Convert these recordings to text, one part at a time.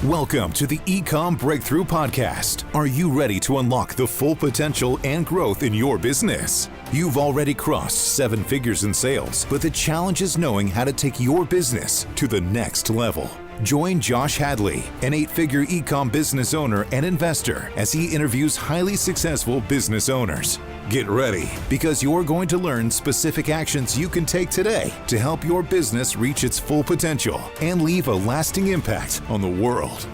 Welcome to the Ecomm Breakthrough Podcast. Are you ready to unlock the full potential and growth in your business? You've already crossed 7 figures in sales, but the challenge is knowing how to take your business to the next level. Join Josh Hadley, an 8-figure Ecomm business owner and investor, as he interviews highly successful business owners. Get ready, because you're going to learn specific actions you can take today to help your business reach its full potential and leave a lasting impact on the world.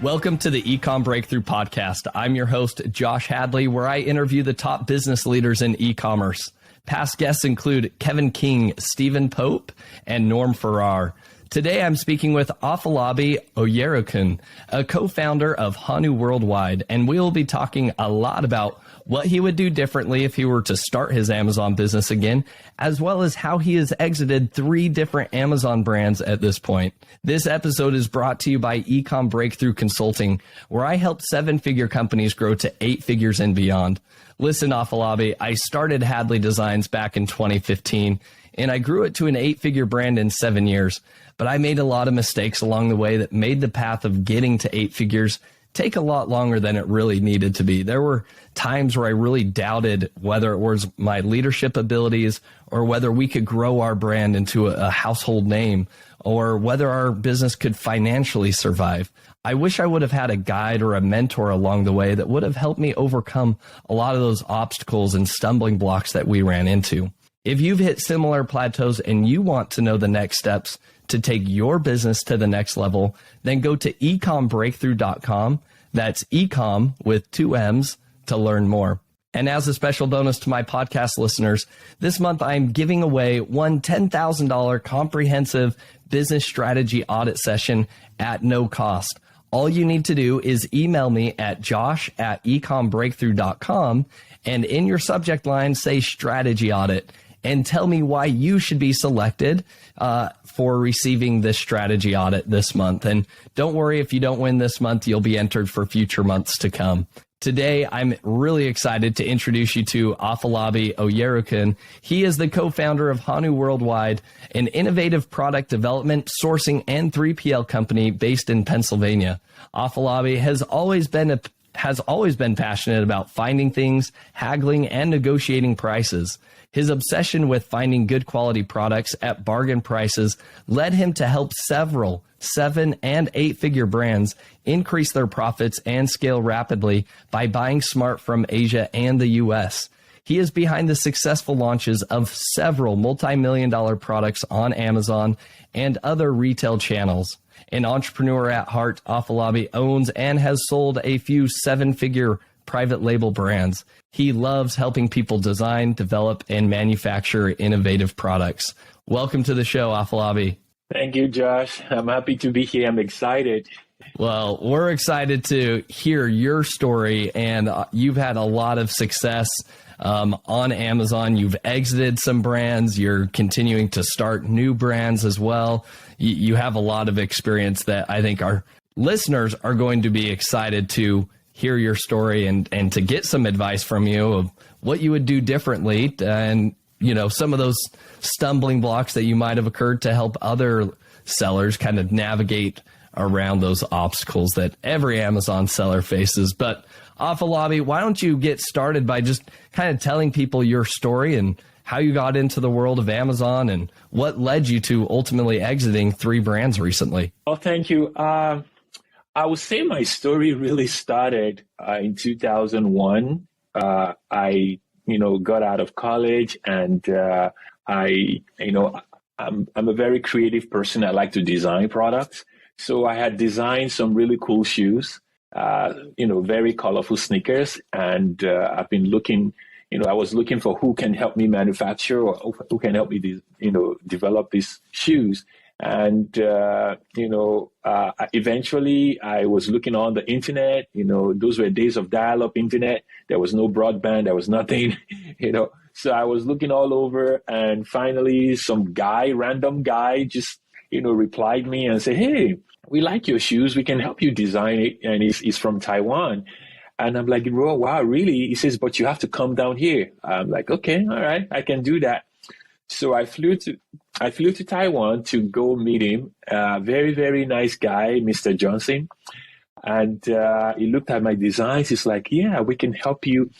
Welcome to the Ecomm Breakthrough Podcast. I'm your host, Josh Hadley, where I interview the top business leaders in e-commerce. Past guests include Kevin King, Stephen Pope, and Norm Farrar. Today, I'm speaking with Afolabi Oyerokun, a co-founder of Hanu Worldwide, and we'll be talking a lot about what he would do differently if he were to start his Amazon business again, as well as how he has exited 3 different Amazon brands at this point. This episode is brought to you by Ecomm Breakthrough Consulting, where I help 7-figure companies grow to 8 figures and beyond. Listen, Afolabi, I started Hadley Designs back in 2015, and I grew it to an 8-figure brand in 7 years. But I made a lot of mistakes along the way that made the path of getting to 8 figures take a lot longer than it really needed to be. There were times where I really doubted whether it was my leadership abilities or whether we could grow our brand into a household name or whether our business could financially survive. I wish I would have had a guide or a mentor along the way that would have helped me overcome a lot of those obstacles and stumbling blocks that we ran into. If you've hit similar plateaus and you want to know the next steps to take your business to the next level, then go to ecommbreakthrough.com. That's Ecomm with 2 M's to learn more. And as a special bonus to my podcast listeners, this month I'm giving away one $10,000 comprehensive business strategy audit session at no cost. All you need to do is email me at josh@ecommbreakthrough.com and in your subject line say strategy audit and tell me why you should be selected for receiving this strategy audit this month. And don't worry, if you don't win this month, you'll be entered for future months to come. Today, I'm really excited to introduce you to Afolabi Oyerokun. He is the co-founder of Hanu Worldwide, an innovative product development, sourcing, and 3PL company based in Pennsylvania. Afolabi has always been passionate about finding things, haggling, and negotiating prices. His obsession with finding good quality products at bargain prices led him to help several 7- and 8-figure brands increase their profits and scale rapidly by buying smart from Asia and the US. He is behind the successful launches of several multi-million-dollar products on Amazon and other retail channels. An entrepreneur at heart, Afolabi owns and has sold a few 7-figure private label brands. He loves helping people design, develop, and manufacture innovative products. Welcome to the show, Afolabi. Thank you, Josh. I'm happy to be here. I'm excited. Well, we're excited to hear your story, and you've had a lot of success on Amazon. You've exited some brands. You're continuing to start new brands as well. You have a lot of experience that I think our listeners are going to be excited to hear your story and to get some advice from you of what you would do differently and, you know, some of those stumbling blocks that you might have occurred to help other sellers kind of navigate around those obstacles that every Amazon seller faces. But Afolabi, why don't you get started by just kind of telling people your story and how you got into the world of Amazon and what led you to ultimately exiting 3 brands recently? Oh, thank you. I would say my story really started in 2001. I got out of college and I'm a very creative person. I like to design products. So I had designed some really cool shoes, very colorful sneakers. And I've been looking, I was looking for who can help me manufacture or who can help me, develop these shoes. And, eventually I was looking on the internet, those were days of dial-up internet. There was no broadband. There was nothing, so I was looking all over and finally some random guy just, replied me and said, "Hey, we like your shoes. We can help you design it." And he's from Taiwan. And I'm like, "Wow, really?" He says, "But you have to come down here." I'm like, "Okay, all right, I can do that." So I flew to Taiwan to go meet him. Very, very nice guy, Mr. Johnson. And he looked at my designs. He's like, yeah, we can help you,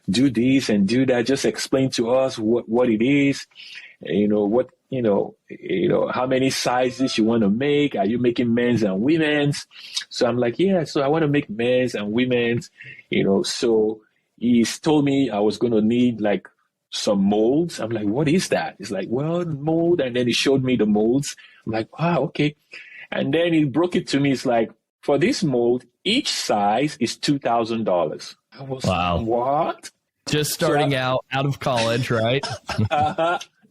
do this and do that. Just explain to us what it is, how many sizes you want to make. Are you making men's and women's? So I'm like, yeah, so I want to make men's and women's, so he's told me I was going to need like some molds. I'm like, what is that? He's like, well, mold. And then he showed me the molds. I'm like, wow, okay. And then he broke it to me. It's like, for this mold, each size is $2,000. I was like, what? Just starting out of college, right?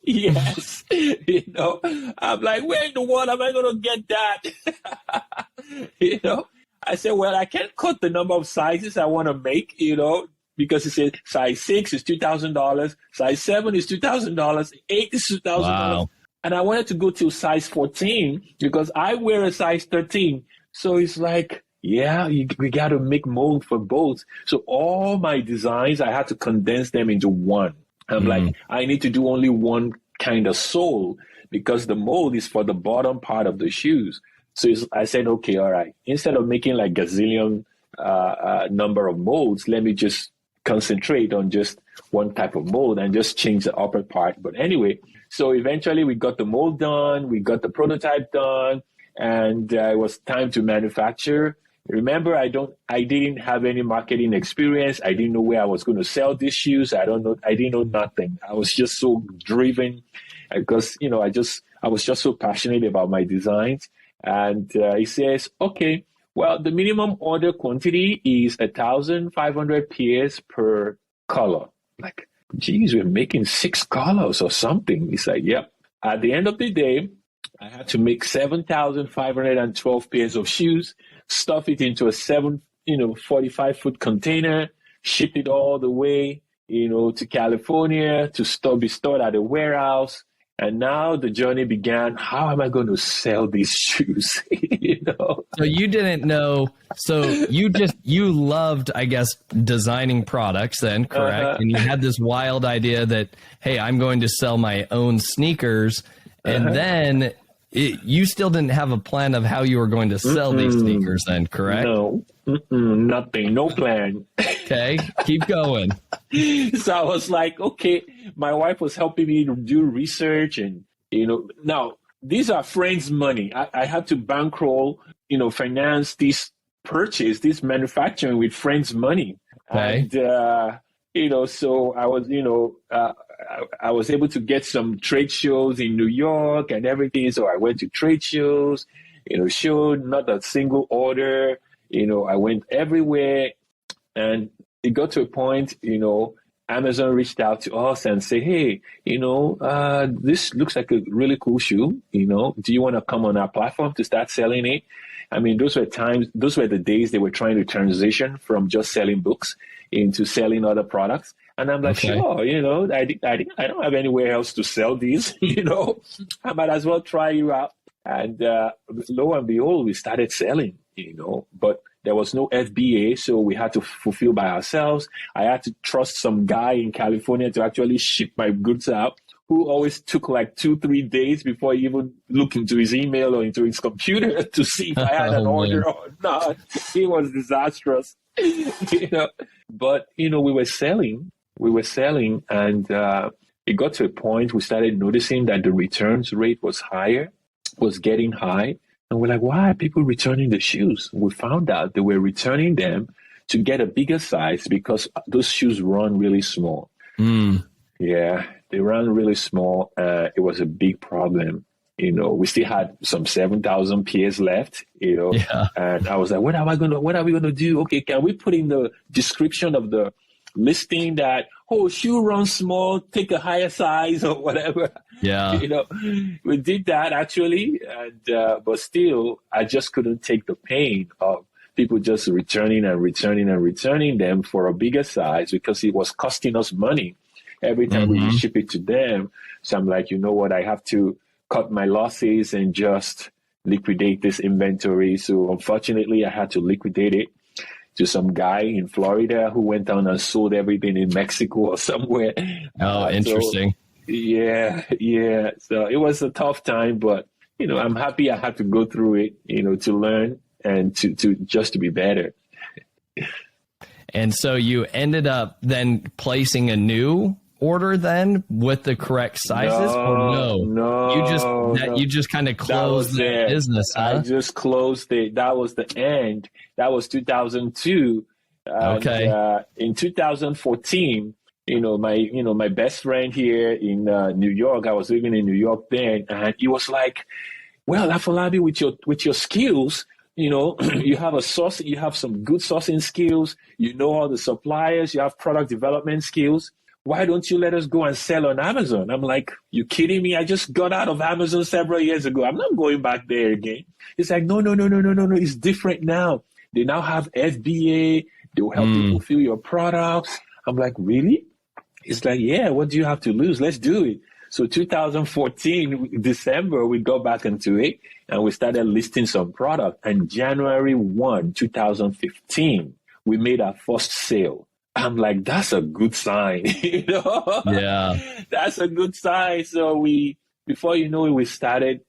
Yes. I'm like, where in the world am I going to get that? I said, well, I can't cut the number of sizes I want to make, because it said size 6 is $2,000, size 7 is $2,000, 8 is $2,000. Wow. And I wanted to go to size 14 because I wear a size 13. So it's like, yeah, we got to make mold for both. So all my designs, I had to condense them into one. I'm like, I need to do only one kind of sole because the mold is for the bottom part of the shoes. So I said, okay, all right. Instead of making like gazillion number of molds, let me just concentrate on just one type of mold and just change the upper part. But anyway, so eventually we got the mold done, we got the prototype done, and it was time to manufacture. Remember, I didn't have any marketing experience. I didn't know where I was going to sell these shoes. I didn't know nothing. I was just so driven because, I was just so passionate about my designs. And he says, okay, well, the minimum order quantity is 1,500 pairs per color. Like, geez, we're making 6 colors or something. He's like, yep. At the end of the day, I had to make 7,512 pairs of shoes, stuff it into a 45-foot container, ship it all the way, to California to be stored at a warehouse. And now the journey began. How am I going to sell these shoes? So you didn't know. So you loved, I guess, designing products then, correct? And you had this wild idea that, hey, I'm going to sell my own sneakers. And then you still didn't have a plan of how you were going to sell these sneakers then, correct? No, nothing, no plan. Okay, keep going. So I was like, okay, my wife was helping me to do research and, now these are friends' money. I had to bankroll, finance this purchase, this manufacturing with friends' money. Okay. And, so I was, I was able to get some trade shows in New York and everything. So I went to trade shows, showed not a single order. I went everywhere, and it got to a point, Amazon reached out to us and say, hey, this looks like a really cool shoe. Do you want to come on our platform to start selling it? I mean, those were the days they were trying to transition from just selling books into selling other products. And I'm like, sure, I don't have anywhere else to sell these, I might as well try you out. And lo and behold, we started selling, but there was no FBA, so we had to fulfill by ourselves. I had to trust some guy in California to actually ship my goods out, who always took like 2-3 days before he even looked into his email or into his computer to see if I had an order or not. It was disastrous, But, we were selling. And it got to a point we started noticing that the returns rate was getting high. And we're like, why are people returning the shoes? We found out they were returning them to get a bigger size because those shoes run really small. Yeah, they run really small. It was a big problem. We still had some 7,000 pairs left, and I was like, what are we going to do? Okay, can we put in the description of the listing that, shoe runs small, take a higher size or whatever. Yeah. We did that actually. And, but still, I just couldn't take the pain of people just returning them for a bigger size because it was costing us money every time we ship it to them. So I'm like, you know what? I have to cut my losses and just liquidate this inventory. So unfortunately, I had to liquidate it to some guy in Florida who went down and sold everything in Mexico or somewhere. Oh, interesting. Yeah. So it was a tough time, but I'm happy I had to go through it, to learn and to just to be better. And so you ended up then placing a new order then with the correct sizes, or no? You just kind of closed the business, huh? I just closed it. That was the end. That was 2002. Okay. In 2014, my best friend here in New York. I was living in New York then, and he was like, "Well, Afolabi, with your skills, you have a source, you have some good sourcing skills. You know all the suppliers. You have product development skills. Why don't you let us go and sell on Amazon?" I'm like, "You kidding me? I just got out of Amazon several years ago. I'm not going back there again." It's like, no. It's different now. They now have FBA. They'll help you fulfill your products. I'm like, really? It's like, yeah, what do you have to lose? Let's do it. So 2014, December, we got back into it and we started listing some product. And January 1, 2015, we made our first sale. I'm like, that's a good sign, Yeah. That's a good sign. So before you know it, we started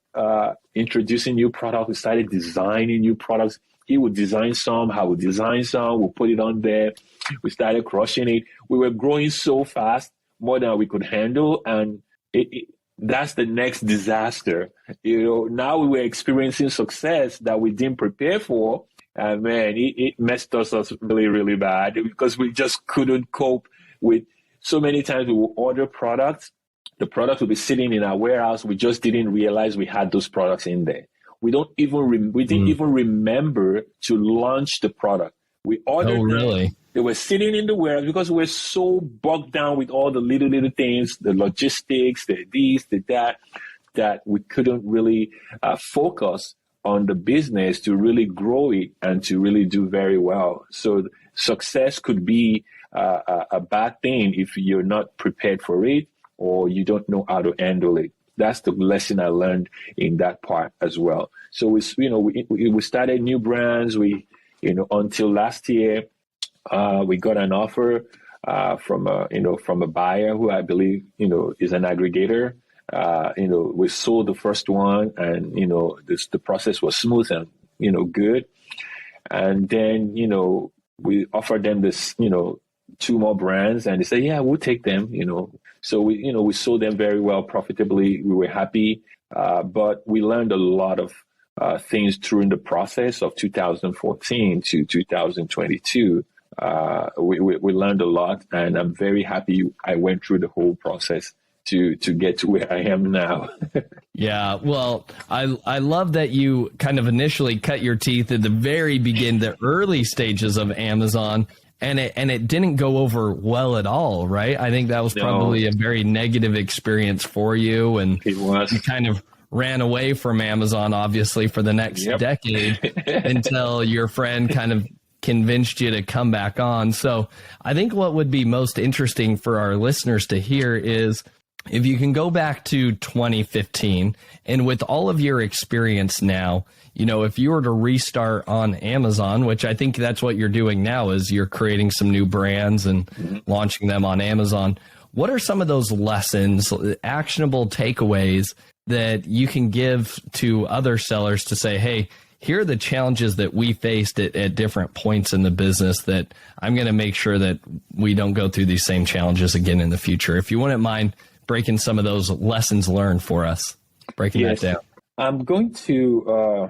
introducing new products. We started designing new products. He would design some, I would design some, we'll put it on there. We started crushing it. We were growing so fast, more than we could handle. And that's the next disaster. Now we were experiencing success that we didn't prepare for. And man, it messed us up really, really bad because we just couldn't cope with so many times we would order products. The product would be sitting in our warehouse. We just didn't realize we had those products in there. We didn't even remember to launch the product. We ordered them. Really? They were sitting in the warehouse because we're so bogged down with all the little things, the logistics, the this, the that we couldn't really focus on the business to really grow it and to really do very well. So success could be a bad thing if you're not prepared for it or you don't know how to handle it. That's the lesson I learned in that part as well. So we started new brands. Until last year, we got an offer from a buyer who I believe is an aggregator. We sold the first one, and the process was smooth and good. And then we offered them this 2 more brands, and they said, yeah, we'll take them. So we sold them very well, profitably. We were happy, but we learned a lot of things during the process of 2014 to 2022. We learned a lot, and I'm very happy I went through the whole process to get to where I am now. Yeah, well, I love that you kind of initially cut your teeth at the very beginning, the early stages of Amazon, and it didn't go over well at all, right? I think that was probably a very negative experience for you, and it was. You kind of ran away from Amazon, obviously, for the next decade until your friend kind of convinced you to come back on. So I think what would be most interesting for our listeners to hear is if you can go back to 2015 and with all of your experience now, if you were to restart on Amazon, which I think that's what you're doing now, is you're creating some new brands and launching them on Amazon. What are some of those lessons, actionable takeaways that you can give to other sellers to say, hey, here are the challenges that we faced at different points in the business that I'm going to make sure that we don't go through these same challenges again in the future? If you wouldn't mind breaking some of those lessons learned for us, breaking that down. I'm going to,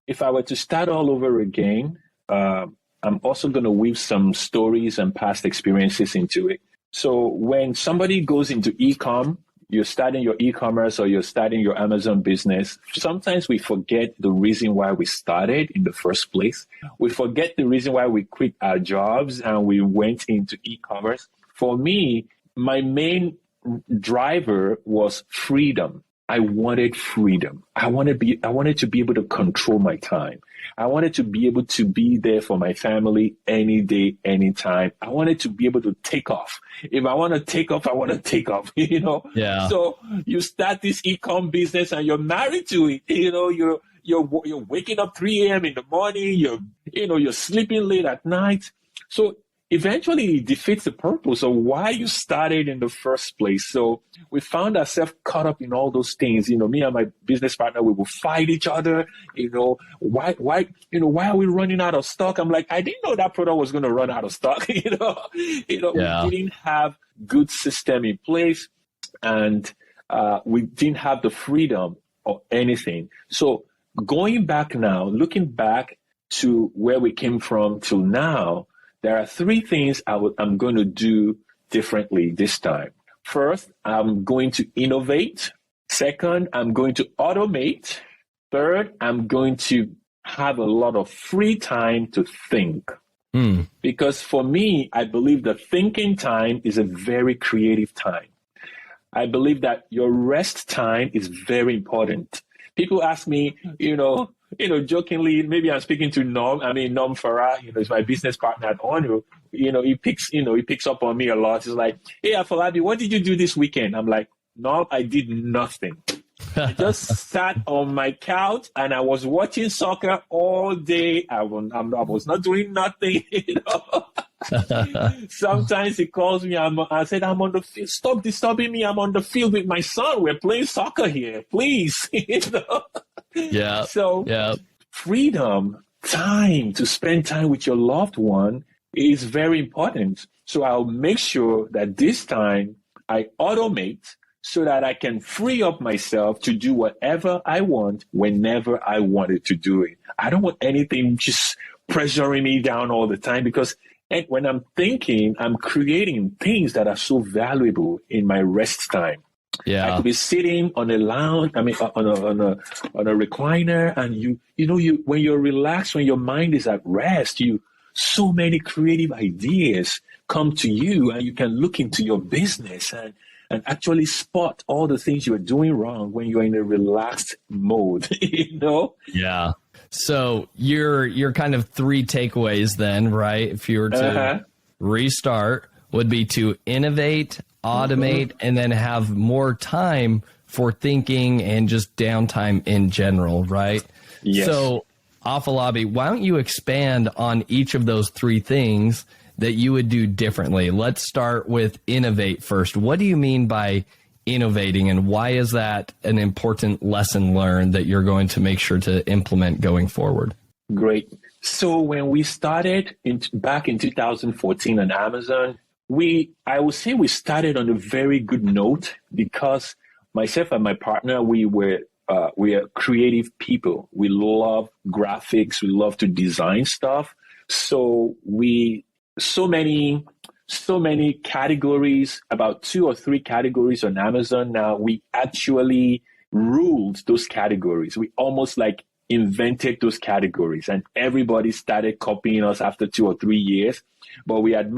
if I were to start all over again, I'm also going to weave some stories and past experiences into it. So when somebody goes into Ecomm, you're starting your e-commerce or you're starting your Amazon business, sometimes we forget the reason why we started in the first place. We forget the reason why we quit our jobs and we went into e-commerce. For me, my main driver was freedom. I wanted freedom. I wanted to be able to control my time. I wanted to be able to be there for my family any day, anytime. I wanted to be able to take off. If I want to take off, I want to take off, Yeah. So you start this e-com business and you're married to it. You're waking up 3 a.m. in the morning. You're sleeping late at night. So eventually it defeats the purpose of why you started in the first place. So we found ourselves caught up in all those things. Me and my business partner, we will fight each other. Why are we running out of stock? I'm like, I didn't know that product was going to run out of stock. We didn't have good system in place, and we didn't have the freedom or anything. So going back now, looking back to where we came from till now, there are three things I'm going to do differently this time. First, I'm going to innovate. Second, I'm going to automate. Third, I'm going to have a lot of free time to think. Because for me, I believe that thinking time is a very creative time. I believe that your rest time is very important. People ask me, jokingly, maybe I'm speaking to Norm Farah, is my business partner at Honor. He picks up on me a lot. He's like, hey, Afolabi, what did you do this weekend? I'm like, no, I did nothing. I just sat on my couch and I was watching soccer all day. I was not doing nothing, Sometimes he calls me. I said, I'm on the field. Stop disturbing me. I'm on the field with my son. We're playing soccer here, please. Yeah. So freedom, time to spend time with your loved one is very important. So I'll make sure that this time I automate so that I can free up myself to do whatever I want whenever I wanted to do it. I don't want anything just pressuring me down all the time, because when I'm thinking, I'm creating things that are so valuable in my rest time. Yeah. I could be sitting on a lounge, on a recliner, and when you're relaxed, when your mind is at rest, so many creative ideas come to you, and you can look into your business and actually spot all the things you're doing wrong when you're in a relaxed mode, Yeah. So your kind of three takeaways then, right? If you were to restart, would be to innovate, automate, and then have more time for thinking and just downtime in general, right? Yes. So, Afolabi, why don't you expand on each of those three things that you would do differently? Let's start with innovate first. What do you mean by innovating, and why is that an important lesson learned that you're going to make sure to implement going forward? Great. So when we started back in 2014 on Amazon, I would say we started on a very good note, because myself and my partner, we are creative people. We love graphics. We love to design stuff. So so many categories, about 2 or 3 categories on Amazon now. We actually ruled those categories. We almost like invented those categories, and everybody started copying us after 2 or 3 years. But we've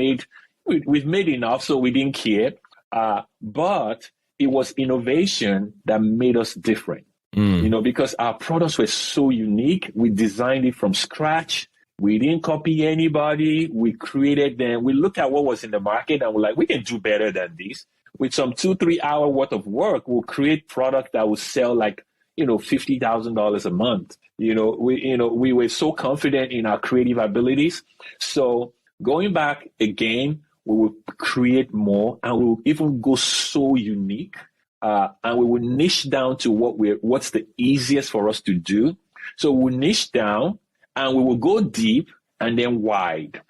made enough, so we didn't care. But it was innovation that made us different, because our products were so unique. We designed it from scratch. We didn't copy anybody. We created them. We looked at what was in the market and we're like, we can do better than this. With some 2-3 hour worth of work, we'll create product that will sell like, $50,000 a month. We were so confident in our creative abilities. So going back again, we will create more, and we will even go so unique, and we will niche down to what's the easiest for us to do. So we'll niche down, and we will go deep and then wide.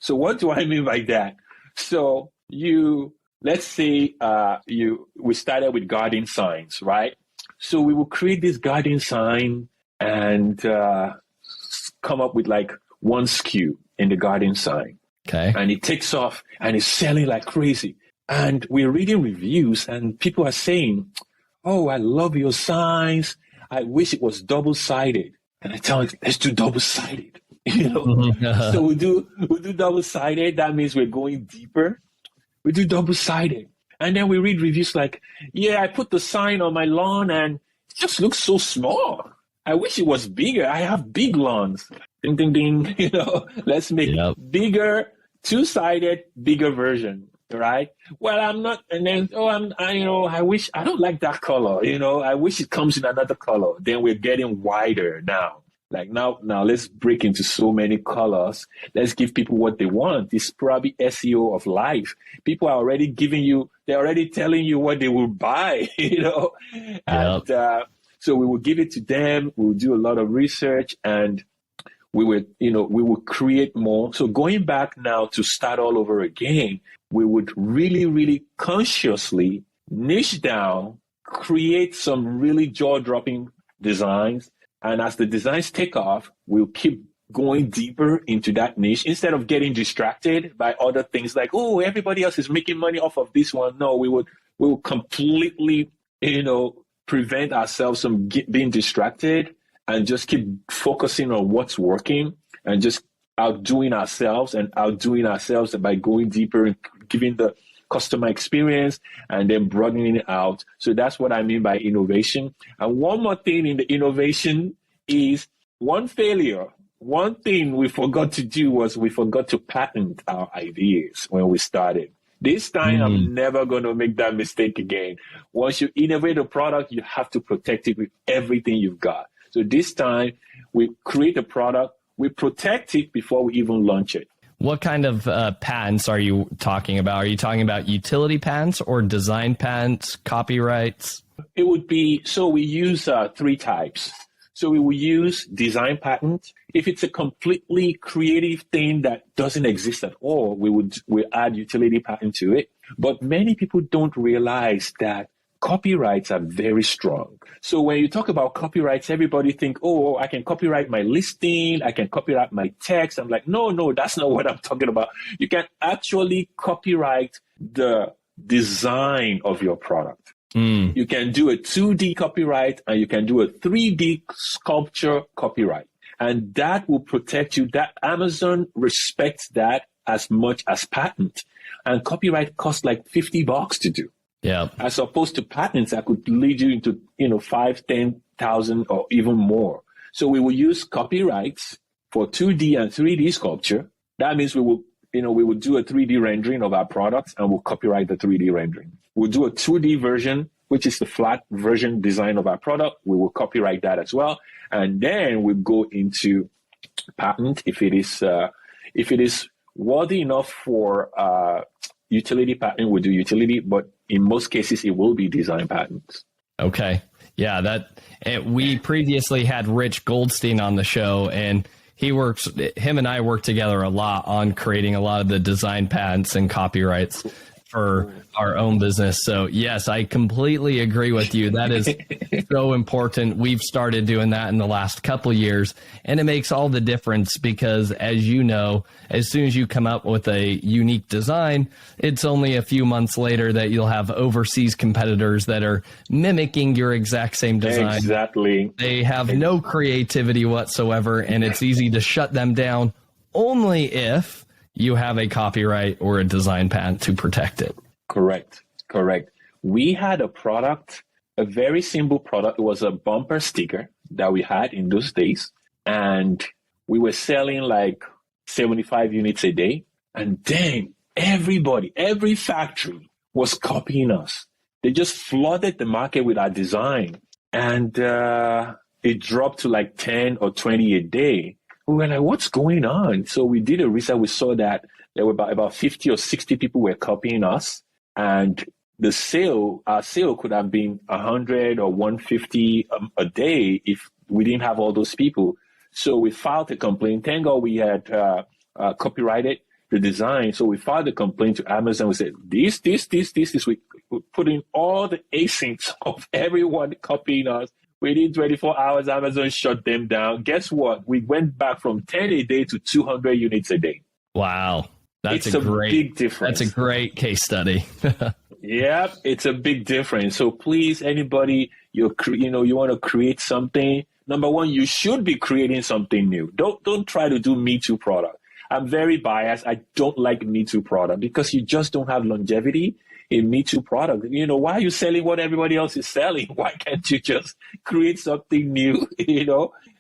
So what do I mean by that? So let's say we started with garden signs, right? So we will create this garden sign and come up with like one SKU in the garden sign. Okay. And it takes off and it's selling like crazy. And we're reading reviews and people are saying, oh, I love your signs. I wish it was double-sided. And I tell them, let's do double-sided. So we do double-sided. That means we're going deeper. We do double-sided. And then we read reviews like, yeah, I put the sign on my lawn and it just looks so small. I wish it was bigger. I have big lawns. Ding, ding, ding. Let's make bigger, 2-sided, bigger version. Right? Well, I'm not, and then, I wish, I don't like that color, I wish it comes in another color. Then we're getting wider now. Like now let's break into so many colors. Let's give people what they want. It's probably SEO of life. People are already they're already telling you what they will buy, Yep. And so we will give it to them. We'll do a lot of research, and we will create more. So going back now to start all over again, we would really, really consciously niche down, create some really jaw-dropping designs. And as the designs take off, we'll keep going deeper into that niche instead of getting distracted by other things like, oh, everybody else is making money off of this one. No, we will completely, prevent ourselves from being distracted and just keep focusing on what's working and just outdoing ourselves by going deeper and giving the customer experience and then broadening it out. So that's what I mean by innovation. And one more thing in the innovation is one thing we forgot to do was we forgot to patent our ideas when we started. This time, I'm never going to make that mistake again. Once you innovate a product, you have to protect it with everything you've got. So this time, we create a product, we protect it before we even launch it. What kind of patents are you talking about? Are you talking about utility patents or design patents, copyrights? It would be, so we use 3 types. So we will use design patent. If it's a completely creative thing that doesn't exist at all, we add utility patent to it. But many people don't realize that copyrights are very strong. So when you talk about copyrights, everybody think, oh, I can copyright my listing, I can copyright my text. I'm like, no, that's not what I'm talking about. You can actually copyright the design of your product. You can do a 2D copyright and you can do a 3D sculpture copyright. And that will protect you. That Amazon respects that as much as patent. And copyright costs like $50 to do. Yeah. As opposed to patents that could lead you into, 5, 10,000 or even more. So we will use copyrights for 2D and 3D sculpture. That means we will do a 3D rendering of our products and we'll copyright the 3D rendering. We'll do a 2D version, which is the flat version design of our product. We will copyright that as well. And then we'll go into patent if it is worthy enough for utility patent, we'll do utility, but in most cases, it will be design patents. Okay. Yeah, we previously had Rich Goldstein on the show, and him and I work together a lot on creating a lot of the design patents and copyrights for our own business. So yes, I completely agree with you. That is so important. We've started doing that in the last couple of years, and it makes all the difference because, as you know, as soon as you come up with a unique design, it's only a few months later that you'll have overseas competitors that are mimicking your exact same design. Exactly. They have no creativity whatsoever, and it's easy to shut them down only if you have a copyright or a design patent to protect it. Correct. We had a product, a very simple product. It was a bumper sticker that we had in those days. And we were selling like 75 units a day. And then every factory was copying us. They just flooded the market with our design. And it dropped to like 10 or 20 a day. We were like, what's going on? So we did a research. We saw that there were about 50 or 60 people were copying us. And our sale could have been 100 or 150 a day if we didn't have all those people. So we filed a complaint. Thank God we had copyrighted the design. So we filed a complaint to Amazon. We said, this. We put in all the asyncs of everyone copying us. Within 24 hours, Amazon shut them down. Guess what? We went back from 10 a day to 200 units a day. Wow. It's a big difference. That's a great case study. Yeah, it's a big difference. So please, anybody, you want to create something. Number one, you should be creating something new. Don't try to do Me Too product. I'm very biased. I don't like Me Too product because you just don't have longevity in Me Too product. Why are you selling what everybody else is selling? Why can't you just create something new?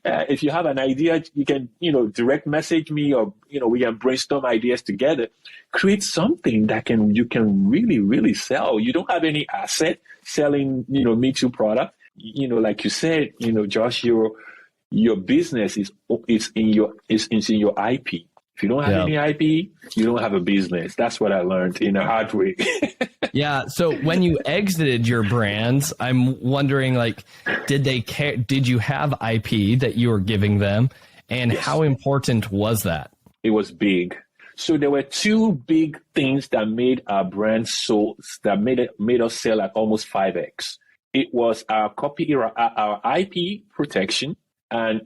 If you have an idea, you can, direct message me or, we can brainstorm ideas together. Create something that you can really, really sell. You don't have any asset selling, Me Too product. Like you said, Josh, your business is in your IP. If you don't have any IP, you don't have a business. That's what I learned in a hard way. Yeah. So when you exited your brands, I'm wondering, like, did they care? Did you have IP that you were giving them? And Yes. How important was that? It was big. So there were two big things that made our brand that made us sell at almost 5x. It was our IP protection, and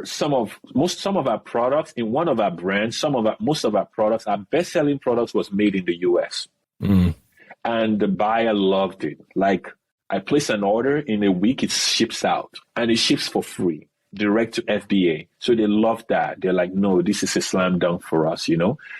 some of our products in one of our brands. Most of our products, our best-selling products, was made in the U.S. And the buyer loved it. Like, I place an order, in a week it ships out, and it ships for free, direct to FBA. So they love that. They're like, no, this is a slam dunk for us,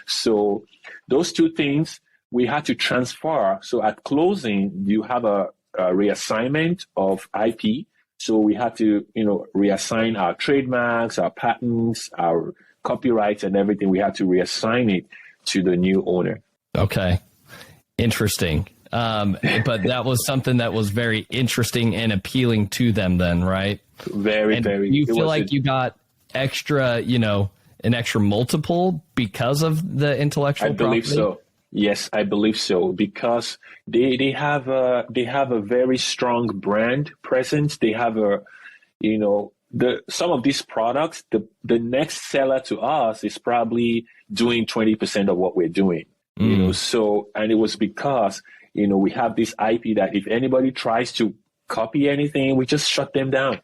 So those two things we had to transfer. So at closing, you have a reassignment of IP. So we had to, reassign our trademarks, our patents, our copyrights, and everything. We had to reassign it to the new owner. Okay. Interesting. But that was something that was very interesting and appealing to them then, right? Very. You feel like you got extra, an extra multiple because of the intellectual property? I believe so. Yes, I believe so, because they have a very strong brand presence. They have some of these products, the next seller to us is probably doing 20% of what we're doing. So, and it was because, we have this IP that if anybody tries to copy anything, we just shut them down.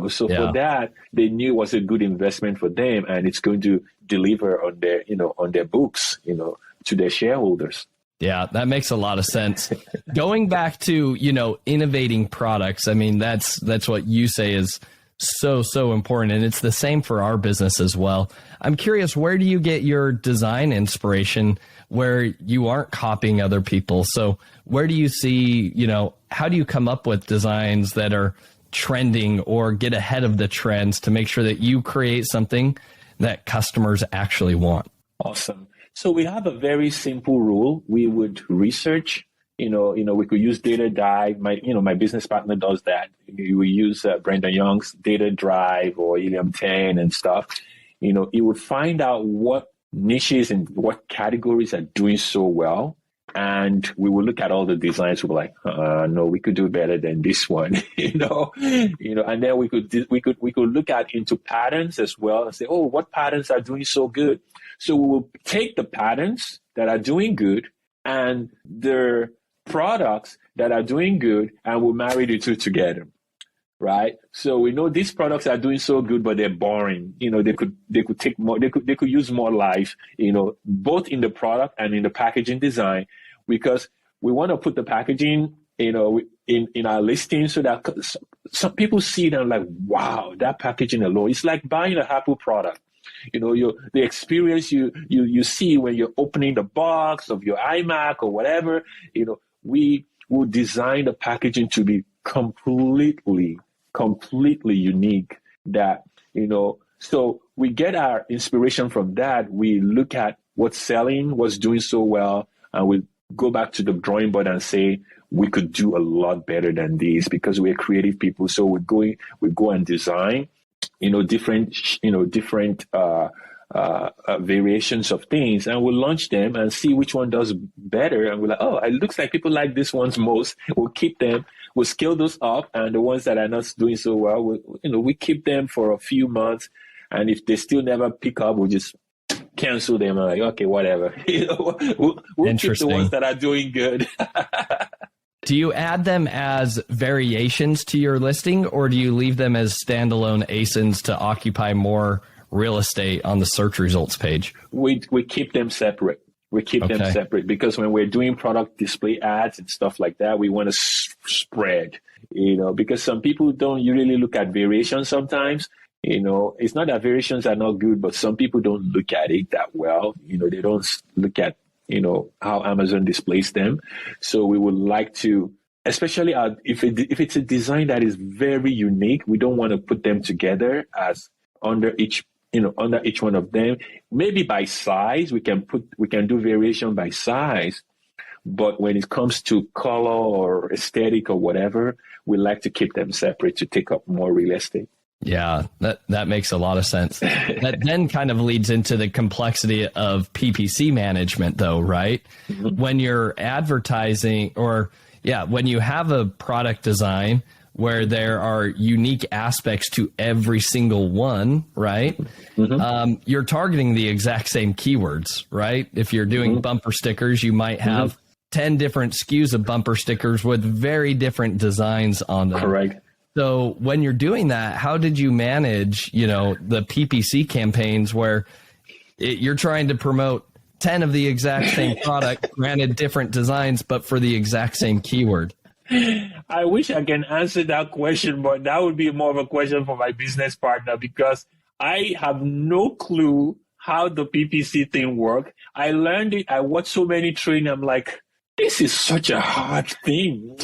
For that, they knew it was a good investment for them, and it's going to deliver on their books, to their shareholders. Yeah, that makes a lot of sense. Going back to, innovating products, I mean, that's what you say is so important. And it's the same for our business as well. I'm curious, where do you get your design inspiration where you aren't copying other people? So where do you see, how do you come up with designs that are trending or get ahead of the trends to make sure that you create something that customers actually want? Awesome. So we have a very simple rule. We would research, we could use data dive. My business partner does that. We use Brendan Young's data drive or Helium 10 and stuff. It would find out what niches and what categories are doing so well. And we will look at all the designs. We'll be like, no, we could do better than this one, and then we could look into patterns as well and say, oh, what patterns are doing so good? So we will take the patterns that are doing good and the products that are doing good, and we'll marry the two together, right? So we know these products are doing so good, but they're boring. They could take more. They could use more life. Both in the product and in the packaging design, because we want to put the packaging, in our listing so that some people see it and like, wow, that packaging alone. It's like buying an Apple product. The experience you see when you're opening the box of your iMac or whatever. We will design the packaging to be completely unique. That so we get our inspiration from that. We look at what's selling, what's doing so well, and we go back to the drawing board and say we could do a lot better than this, because we're creative people. So we go and design, different variations of things, and we'll launch them and see which one does better. And we're like, oh, it looks like people like this ones most. We'll keep them. We'll scale those up, and the ones that are not doing so well, we keep them for a few months. And if they still never pick up, we'll just cancel them. I'm like, okay, whatever. We'll keep the ones that are doing good. Do you add them as variations to your listing, or do you leave them as standalone ASINs to occupy more real estate on the search results page? We keep them separate. We keep them separate because when we're doing product display ads and stuff like that, we want to spread, because some people don't really look at variations sometimes. It's not that variations are not good, but some people don't look at it that well. They don't look at, how Amazon displays them. So we would like to, especially if it's a design that is very unique, we don't want to put them together as under each one of them. Maybe by size, we can do variation by size. But when it comes to color or aesthetic or whatever, we like to keep them separate to take up more real estate. Yeah, that makes a lot of sense. That then kind of leads into the complexity of PPC management, though, right? Mm-hmm. When you're advertising when you have a product design where there are unique aspects to every single one, right? Mm-hmm. You're targeting the exact same keywords, right? If you're doing bumper stickers, you might have 10 different SKUs of bumper stickers with very different designs on them. Correct. So when you're doing that, how did you manage, the PPC campaigns where you're trying to promote 10 of the exact same product, granted different designs, but for the exact same keyword? I wish I can answer that question, but that would be more of a question for my business partner, because I have no clue how the PPC thing works. I learned it. I watched so many training. I'm like, this is such a hard thing,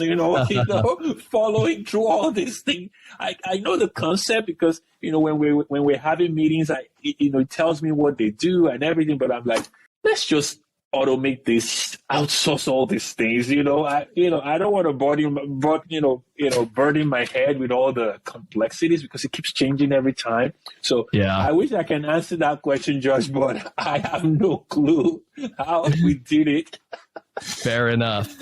following through all these things. I know the concept because, when we're having meetings, it tells me what they do and everything, but I'm like, let's just automate this, outsource all these things. I don't want to burden my head with all the complexities because it keeps changing every time. So I wish I can answer that question, Josh, but I have no clue how we did it. Fair enough.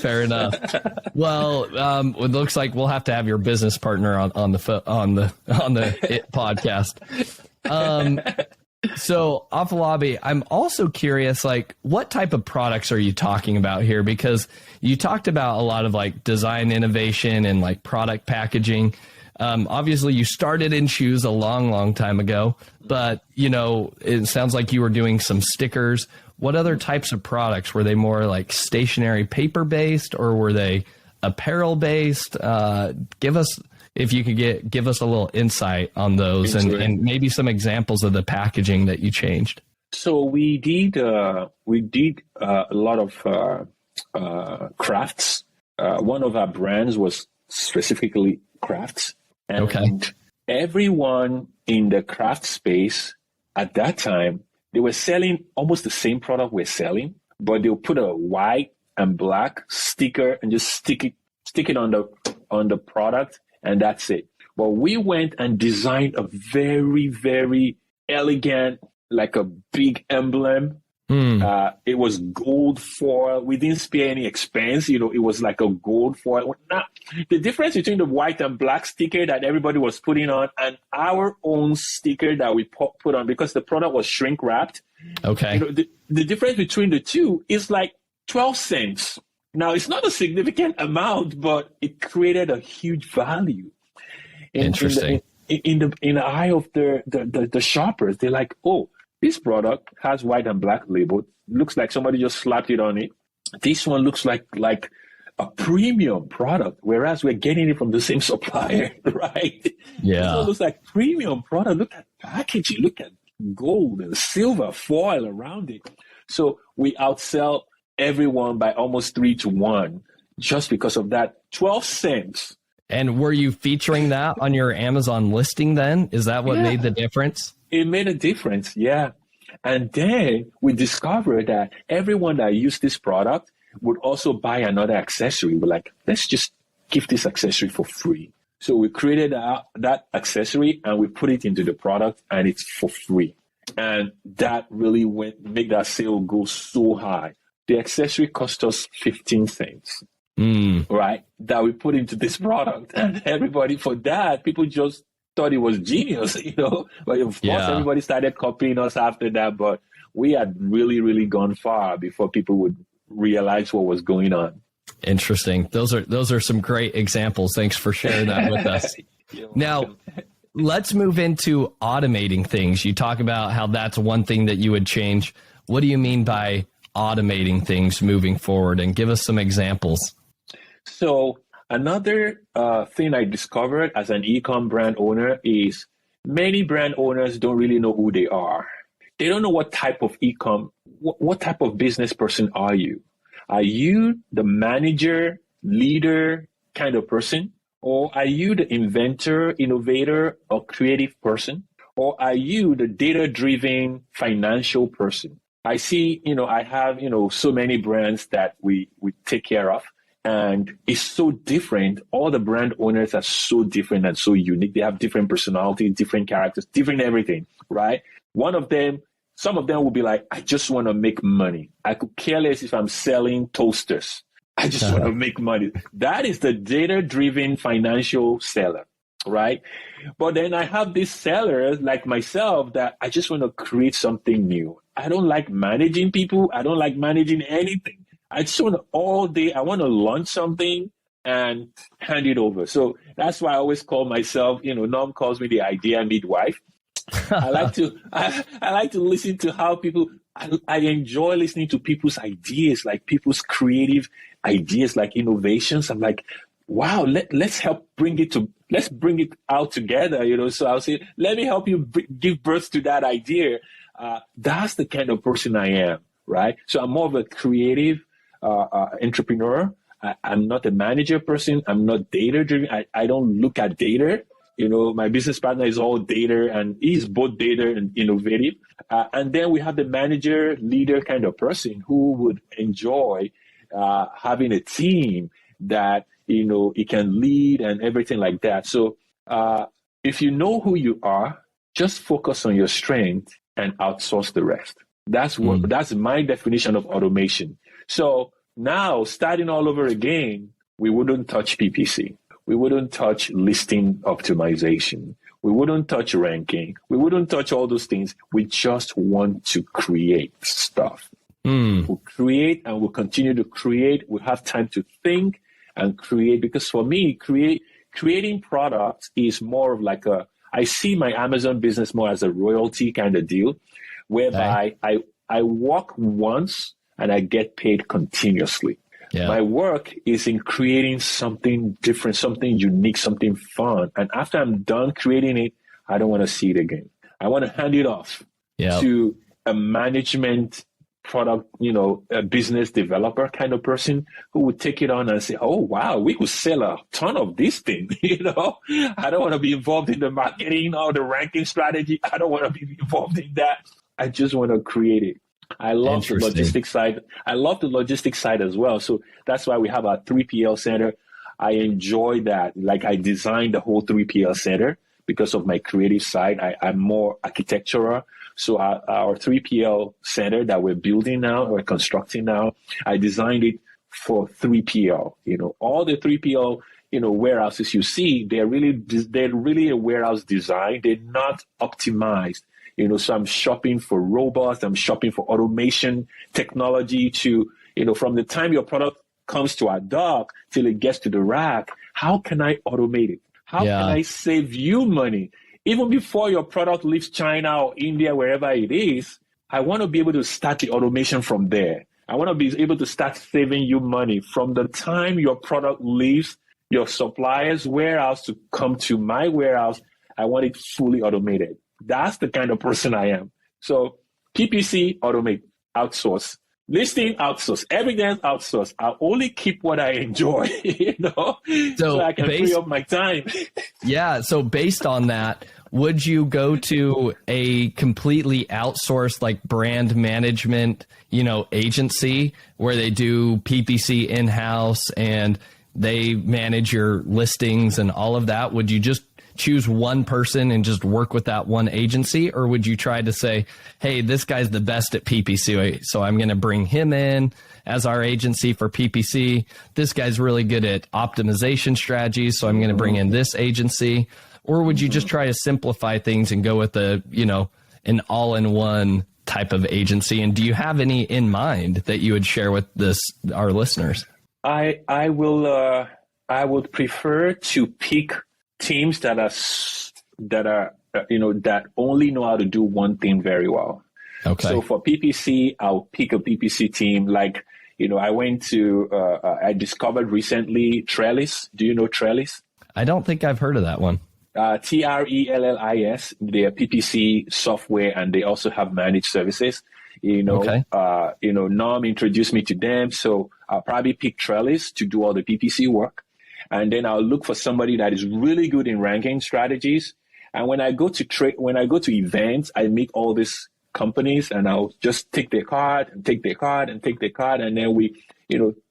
Well, it looks like we'll have to have your business partner on the podcast. So Afolabi, I'm also curious, what type of products are you talking about here? Because you talked about a lot of design innovation and product packaging. Obviously you started in shoes a long, long time ago, but it sounds like you were doing some stickers. What other types of products? Were they more stationary paper based, or were they apparel based? If you could give us a little insight on those and maybe some examples of the packaging that you changed. So we did a lot of crafts. One of our brands was specifically crafts. And everyone in the craft space at that time, they were selling almost the same product we're selling, but they'll put a white and black sticker and just stick it on the product, and that's it. But we went and designed a very, very elegant, a big emblem. It was gold foil. We didn't spare any expense. It was like a gold foil. Now, the difference between the white and black sticker that everybody was putting on and our own sticker that we put on, because the product was shrink wrapped. Okay. The difference between the two is 12 cents. Now, it's not a significant amount, but it created a huge value. Interesting. In the eye of the shoppers, they're like, oh, this product has white and black label. Looks like somebody just slapped it on it. This one looks like a premium product, whereas we're getting it from the same supplier, right? Yeah. This one looks like premium product. Look at packaging. Look at gold and silver foil around it. So we outsell everyone by almost 3-1 just because of that 12 cents. And were you featuring that on your Amazon listing then? Is that what made the difference? It made a difference, yeah. And then we discovered that everyone that used this product would also buy another accessory. We're like, let's just give this accessory for free. So we created that accessory and we put it into the product, and it's for free. And that really make that sale go so high. The accessory cost us 15 cents, right? That we put into this product. And everybody, for that, people just thought it was genius, But of course, everybody started copying us after that. But we had really, really gone far before people would realize what was going on. Interesting. Those are some great examples. Thanks for sharing that with us. Now, let's move into automating things. You talk about how that's one thing that you would change. What do you mean by automating things moving forward? And give us some examples. So another thing I discovered as an Ecomm brand owner is many brand owners don't really know who they are. They don't know what type of Ecomm, what type of business person are you? Are you the manager, leader kind of person? Or are you the inventor, innovator, or creative person? Or are you the data-driven financial person? I see, I have, so many brands that we take care of. And it's so different. All the brand owners are so different and so unique. They have different personalities, different characters, different everything, right? Some of them will be like, I just want to make money. I could care less if I'm selling toasters. I just want to make money. That is the data-driven financial seller, right? But then I have these sellers like myself that I just want to create something new. I don't like managing people. I don't like managing anything. I just want to all day, I want to launch something and hand it over. So that's why I always call myself, Norm calls me the idea midwife. I like to listen to how people, I enjoy listening to people's ideas, like people's creative ideas, like innovations. I'm like, wow, let's bring it out together, So I'll say, let me help you give birth to that idea. That's the kind of person I am, right? So I'm more of a creative entrepreneur. I'm not a manager person. I'm not data driven. I don't look at data. My business partner is all data, and he's both data and innovative. And then we have the manager, leader kind of person who would enjoy having a team that, he can lead and everything like that. So if you know who you are, just focus on your strength and outsource the rest. That's my definition of automation. So now, starting all over again, we wouldn't touch PPC. We wouldn't touch listing optimization. We wouldn't touch ranking. We wouldn't touch all those things. We just want to create stuff. We'll create and we'll continue to create. We'll have time to think and create. Because for me, creating products is more of like I see my Amazon business more as a royalty kind of deal, whereby I work once and I get paid continuously. Yeah. My work is in creating something different, something unique, something fun. And after I'm done creating it, I don't want to see it again. I want to hand it off to a management product, a business developer kind of person who would take it on and say, oh, wow, we could sell a ton of this thing. I don't want to be involved in the marketing or the ranking strategy. I don't want to be involved in that. I just want to create it. I love the logistics side. I love the logistics side as well. So that's why we have our 3PL center. I enjoy that. Like I designed the whole 3PL center because of my creative side. I'm more architectural. So our 3PL center that we're building now or constructing now, I designed it for 3PL. All the 3PL, warehouses you see, they're really a warehouse design. They're not optimized. So I'm shopping for robots. I'm shopping for automation technology to, from the time your product comes to our dock till it gets to the rack, how can I automate it? How can I save you money? Even before your product leaves China or India, wherever it is, I want to be able to start the automation from there. I want to be able to start saving you money from the time your product leaves your supplier's warehouse to come to my warehouse. I want it fully automated. That's the kind of person I am. So PPC, automate, outsource. Listing, outsource. Everything else, outsource. I'll only keep what I enjoy, so I can free up my time. Yeah. So based on that, would you go to a completely outsourced like brand management, agency where they do PPC in-house and they manage your listings and all of that? Would you just choose one person and just work with that one agency? Or would you try to say, hey, this guy's the best at PPC, so I'm going to bring him in as our agency for PPC. This guy's really good at optimization strategies, so I'm going to bring in this agency. Or would you just try to simplify things and go with an all-in-one type of agency? And do you have any in mind that you would share with our listeners? I would prefer to pick teams that only know how to do one thing very well. Okay. So for PPC, I'll pick a PPC team. Like, I discovered recently Trellis. Do you know Trellis? I don't think I've heard of that one. Trellis. They're PPC software, and they also have managed services. Norm introduced me to them. So I'll probably pick Trellis to do all the PPC work. And then I'll look for somebody that is really good in ranking strategies. And when I go to events, I meet all these companies, and I'll just take their card. And then we,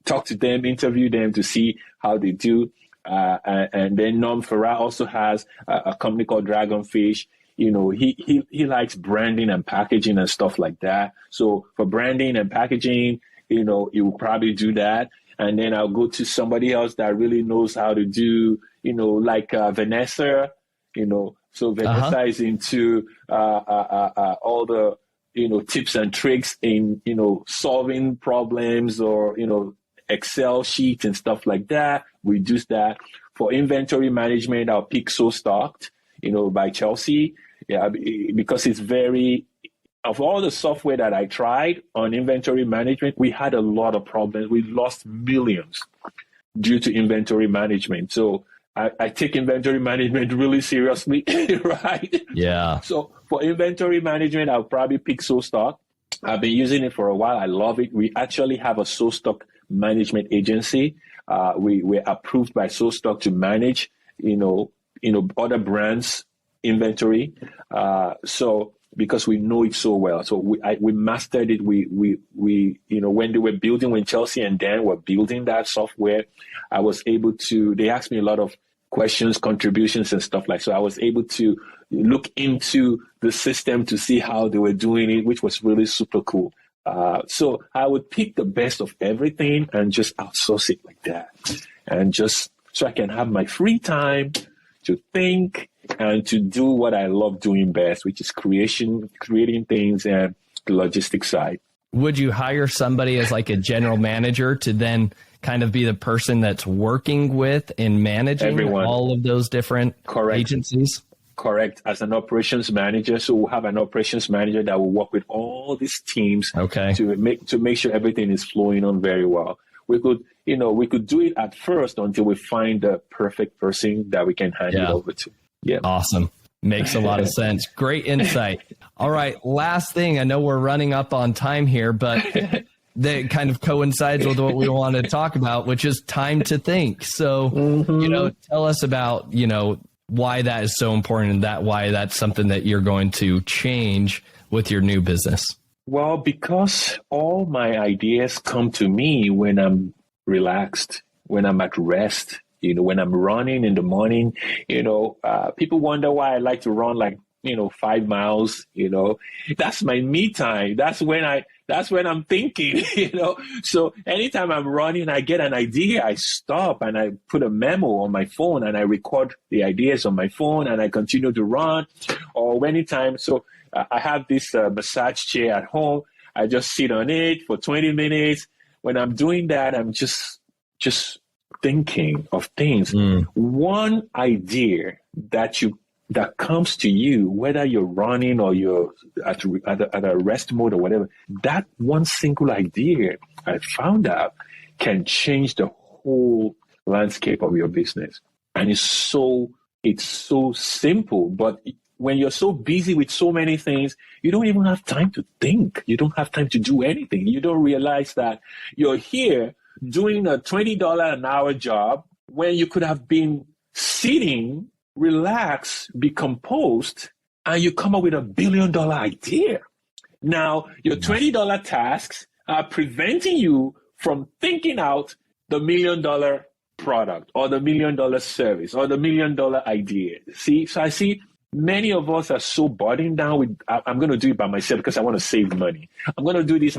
talk to them, interview them to see how they do. And then Norm Farrar also has a company called Dragonfish. He likes branding and packaging and stuff like that. So for branding and packaging, he will probably do that. And then I'll go to somebody else that really knows how to do, like Vanessa, So Vanessa is into all the, tips and tricks in, solving problems or, Excel sheets and stuff like that. We use that. For inventory management, I'll pick So Stocked, by Chelsea. Yeah, because it's of all the software that I tried on inventory management, we had a lot of problems. We lost millions due to inventory management. So I take inventory management really seriously, right? Yeah. So for inventory management, I'll probably pick So Stock. I've been using it for a while. I love it. We actually have a So Stock management agency. We're approved by So Stock to manage, other brands' inventory. So because we know it so well. So we mastered it. We when they were building, when Chelsea and Dan were building that software, I was able to, they asked me a lot of questions, contributions and stuff like, so I was able to look into the system to see how they were doing it, which was really super cool. So I would pick the best of everything and just outsource it like that. And just so I can have my free time to think and to do what I love doing best, which is creating things and the logistics side. Would you hire somebody as like a general manager to then kind of be the person that's working with and managing everyone, all of those different agencies? Correct. As an operations manager, so we'll have an operations manager that will work with all these teams to make sure everything is flowing on very well. We could do it at first until we find the perfect person that we can hand it over to. Yeah. Awesome. Makes a lot of sense. Great insight. All right. Last thing. I know we're running up on time here, but that kind of coincides with what we want to talk about, which is time to think. So, tell us about, why that is so important and why that's something that you're going to change with your new business. Well, because all my ideas come to me when I'm relaxed, when I'm at rest, when I'm running in the morning, people wonder why I like to run 5 miles, that's my me time. That's when I'm thinking, so anytime I'm running, I get an idea, I stop and I put a memo on my phone and I record the ideas on my phone and I continue to run. Or anytime, so I have this massage chair at home. I just sit on it for 20 minutes. When I'm doing that, I'm just thinking of things. One idea that comes to you, whether you're running or you're at a rest mode or whatever, that one single idea I found out can change the whole landscape of your business. And it's so simple, but when you're so busy with so many things, you don't even have time to think. You don't have time to do anything. You don't realize that you're here doing a $20 an hour job when you could have been sitting, relax, be composed, and you come up with $1 billion idea. Now, your $20 tasks are preventing you from thinking out the $1 million product or the $1 million service or the $1 million idea. See, so I see many of us are so burdened down with, I'm going to do it by myself because I want to save money. I'm going to do this.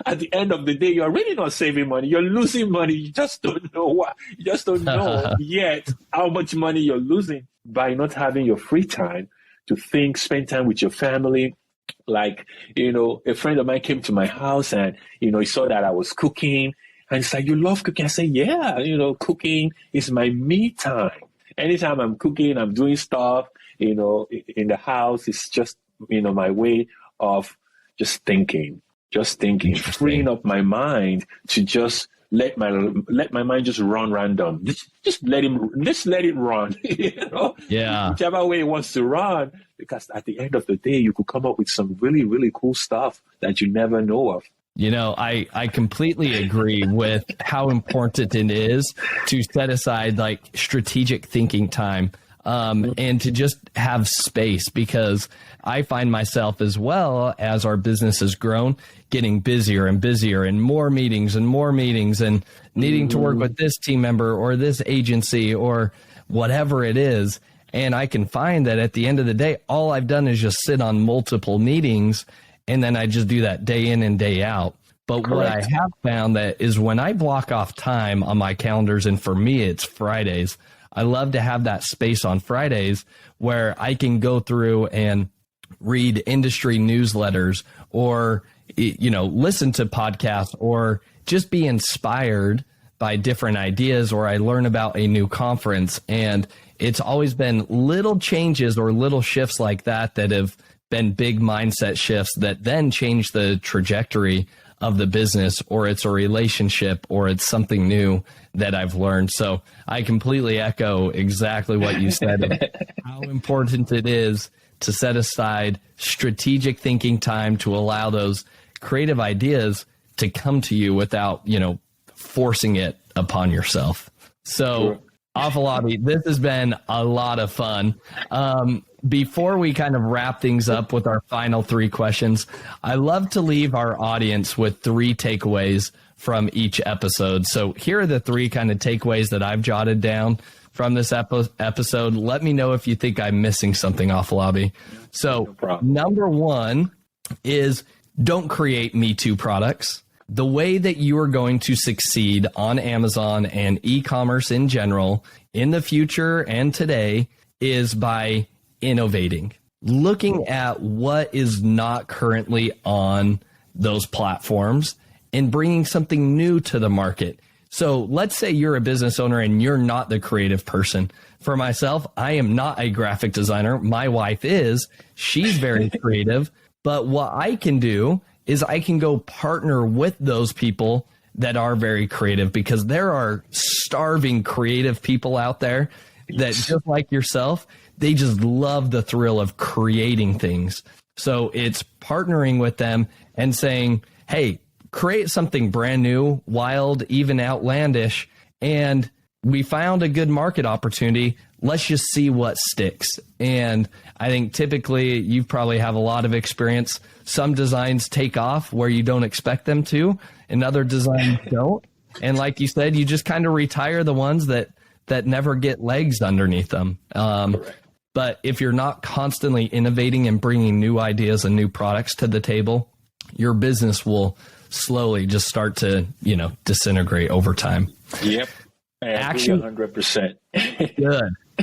At the end of the day, you're really not saving money. You're losing money. You just don't know what. You just don't know yet how much money you're losing by not having your free time to think, spend time with your family. Like, a friend of mine came to my house and, he saw that I was cooking and he's like, "You love cooking?" I said, "Yeah, cooking is my me time. Anytime I'm cooking, I'm doing stuff, in the house. It's just, my way of just thinking, freeing up my mind to just let my mind just run random. Just let it run, Yeah. Whichever way it wants to run, because at the end of the day, you could come up with some really, really cool stuff that you never know of. I completely agree with how important it is to set aside like strategic thinking time. and to just have space, because I find myself, as well as our business has grown, getting busier and busier and more meetings and needing to work with this team member or this agency or whatever it is. And I can find that at the end of the day, all I've done is just sit on multiple meetings, and then I just do that day in and day out. But Correct. what I have found that is when I block off time on my calendars, and for me, it's Fridays, I love to have that space on Fridays where I can go through and read industry newsletters or, listen to podcasts or just be inspired by different ideas, or I learn about a new conference. And it's always been little changes or little shifts like that that have been big mindset shifts that then change the trajectory of the business, or it's a relationship, or it's something new that I've learned. So I completely echo exactly what you said of how important it is to set aside strategic thinking time to allow those creative ideas to come to you without, forcing it upon yourself. So Afolabi, this has been a lot of fun. Before we kind of wrap things up with our final three questions, I love to leave our audience with 3 takeaways from each episode. So here are the 3 kind of takeaways that I've jotted down from this episode. Let me know if you think I'm missing something, Afolabi. So number 1 is don't create Me Too products. The way that you are going to succeed on Amazon and e-commerce in general in the future and today is by innovating, looking at what is not currently on those platforms and bringing something new to the market. So let's say you're a business owner and you're not the creative person. For myself, I am not a graphic designer. My wife is. She's very creative. But what I can do is I can go partner with those people that are very creative, because there are starving creative people out there that, just like yourself, they just love the thrill of creating things. So it's partnering with them and saying, hey, create something brand new, wild, even outlandish. And we found a good market opportunity. Let's just see what sticks. And I think typically you probably have a lot of experience. Some designs take off where you don't expect them to, and other designs don't. And like you said, you just kind of retire the ones that never get legs underneath them. But if you're not constantly innovating and bringing new ideas and new products to the table, your business will slowly just start to, disintegrate over time. Yep. Action 100%.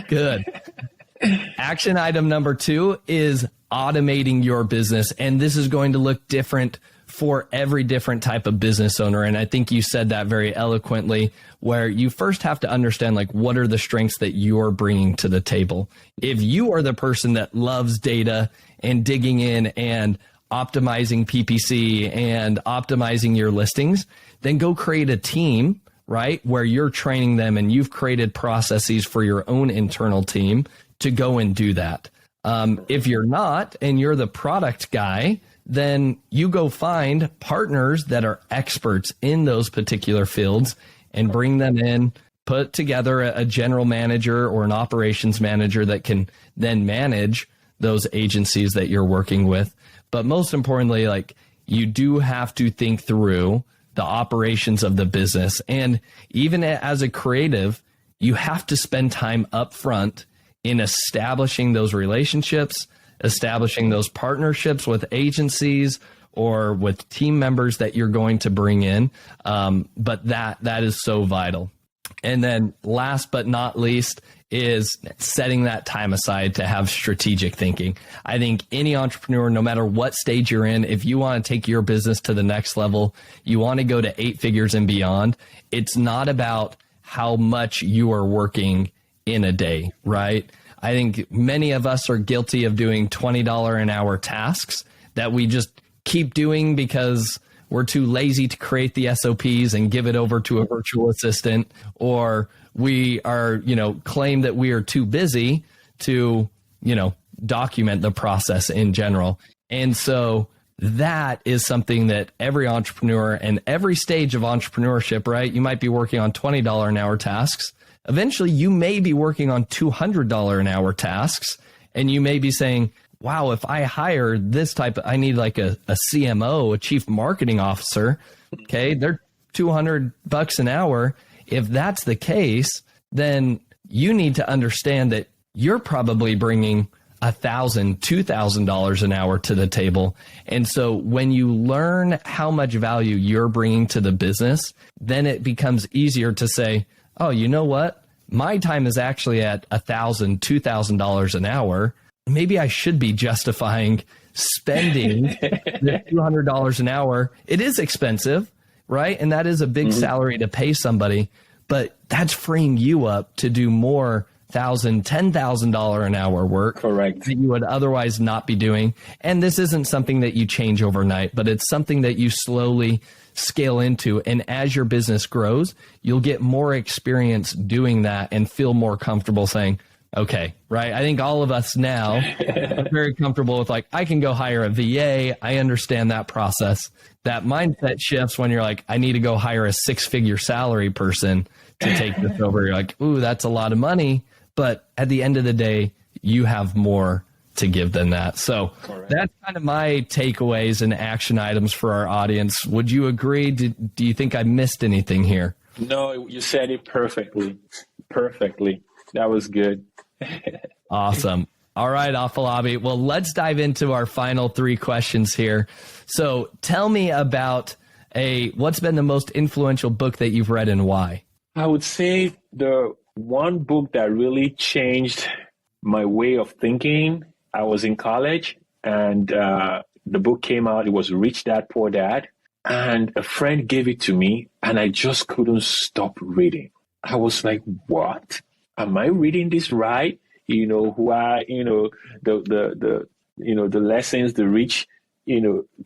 Good. Action item number 2 is automating your business. And this is going to look different for every different type of business owner. And I think you said that very eloquently, where you first have to understand, what are the strengths that you're bringing to the table. If you are the person that loves data and digging in and optimizing PPC and optimizing your listings, then go create a team, right, where you're training them and you've created processes for your own internal team to go and do that. If you're not, and you're the product guy, then you go find partners that are experts in those particular fields and bring them in, put together a general manager or an operations manager that can then manage those agencies that you're working with. But most importantly, you do have to think through the operations of the business. And even as a creative, you have to spend time up front in establishing those relationships, establishing those partnerships with agencies or with team members that you're going to bring in. But that is so vital. And then last but not least is setting that time aside to have strategic thinking. I think any entrepreneur, no matter what stage you're in, if you want to take your business to the next level, you want to go to 8 figures and beyond, it's not about how much you are working in a day, right? I think many of us are guilty of doing $20 an hour tasks that we just keep doing because we're too lazy to create the SOPs and give it over to a virtual assistant, or we are, claim that we are too busy to, document the process in general. And so that is something that every entrepreneur and every stage of entrepreneurship, right? You might be working on $20 an hour tasks eventually you may be working on $200 an hour tasks, and you may be saying, wow, if I hire this type, I need like a CMO, a chief marketing officer. Okay, they're $200 an hour. If that's the case, then you need to understand that you're probably bringing $1,000, $2,000 an hour to the table. And so when you learn how much value you're bringing to the business, then it becomes easier to say, oh, you know what? My time is actually at $1,000, $2,000 an hour. Maybe I should be justifying spending the $200 an hour. It is expensive, right? And that is a big salary to pay somebody, but that's freeing you up to do more $1,000, $10,000 an hour work. Correct. That you would otherwise not be doing. And this isn't something that you change overnight, but it's something that you slowly scale into. And as your business grows, you'll get more experience doing that and feel more comfortable saying, okay, right? I think all of us now are very comfortable with like, I can go hire a VA. I understand that process. That mindset shifts when you're like, I need to go hire a 6-figure salary person to take this over. You're like, ooh, that's a lot of money. But at the end of the day, you have more to give than that. So that's kind of my takeaways and action items for our audience. Would you agree? Do you think I missed anything here? No, you said it perfectly. Perfectly. That was good. Awesome. All right, Afolabi. Well, let's dive into our final 3 questions here. So tell me about what's been the most influential book that you've read and why? I would say the one book that really changed my way of thinking, I was in college and the book came out. It was Rich Dad, Poor Dad. And a friend gave it to me and I just couldn't stop reading. I was like, what? Am I reading this right? You know, the lessons the rich,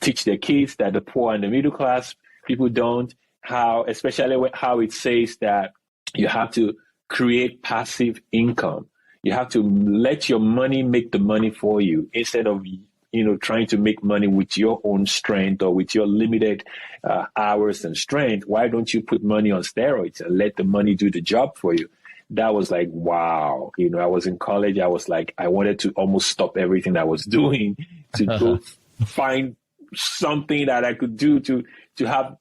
teach their kids that the poor and the middle class people don't. Especially how it says that you have to create passive income. You have to let your money make the money for you instead of, trying to make money with your own strength or with your limited hours and strength. Why don't you put money on steroids and let the money do the job for you? That was like, wow. I was in college. I was like, I wanted to almost stop everything I was doing to go find something that I could do to have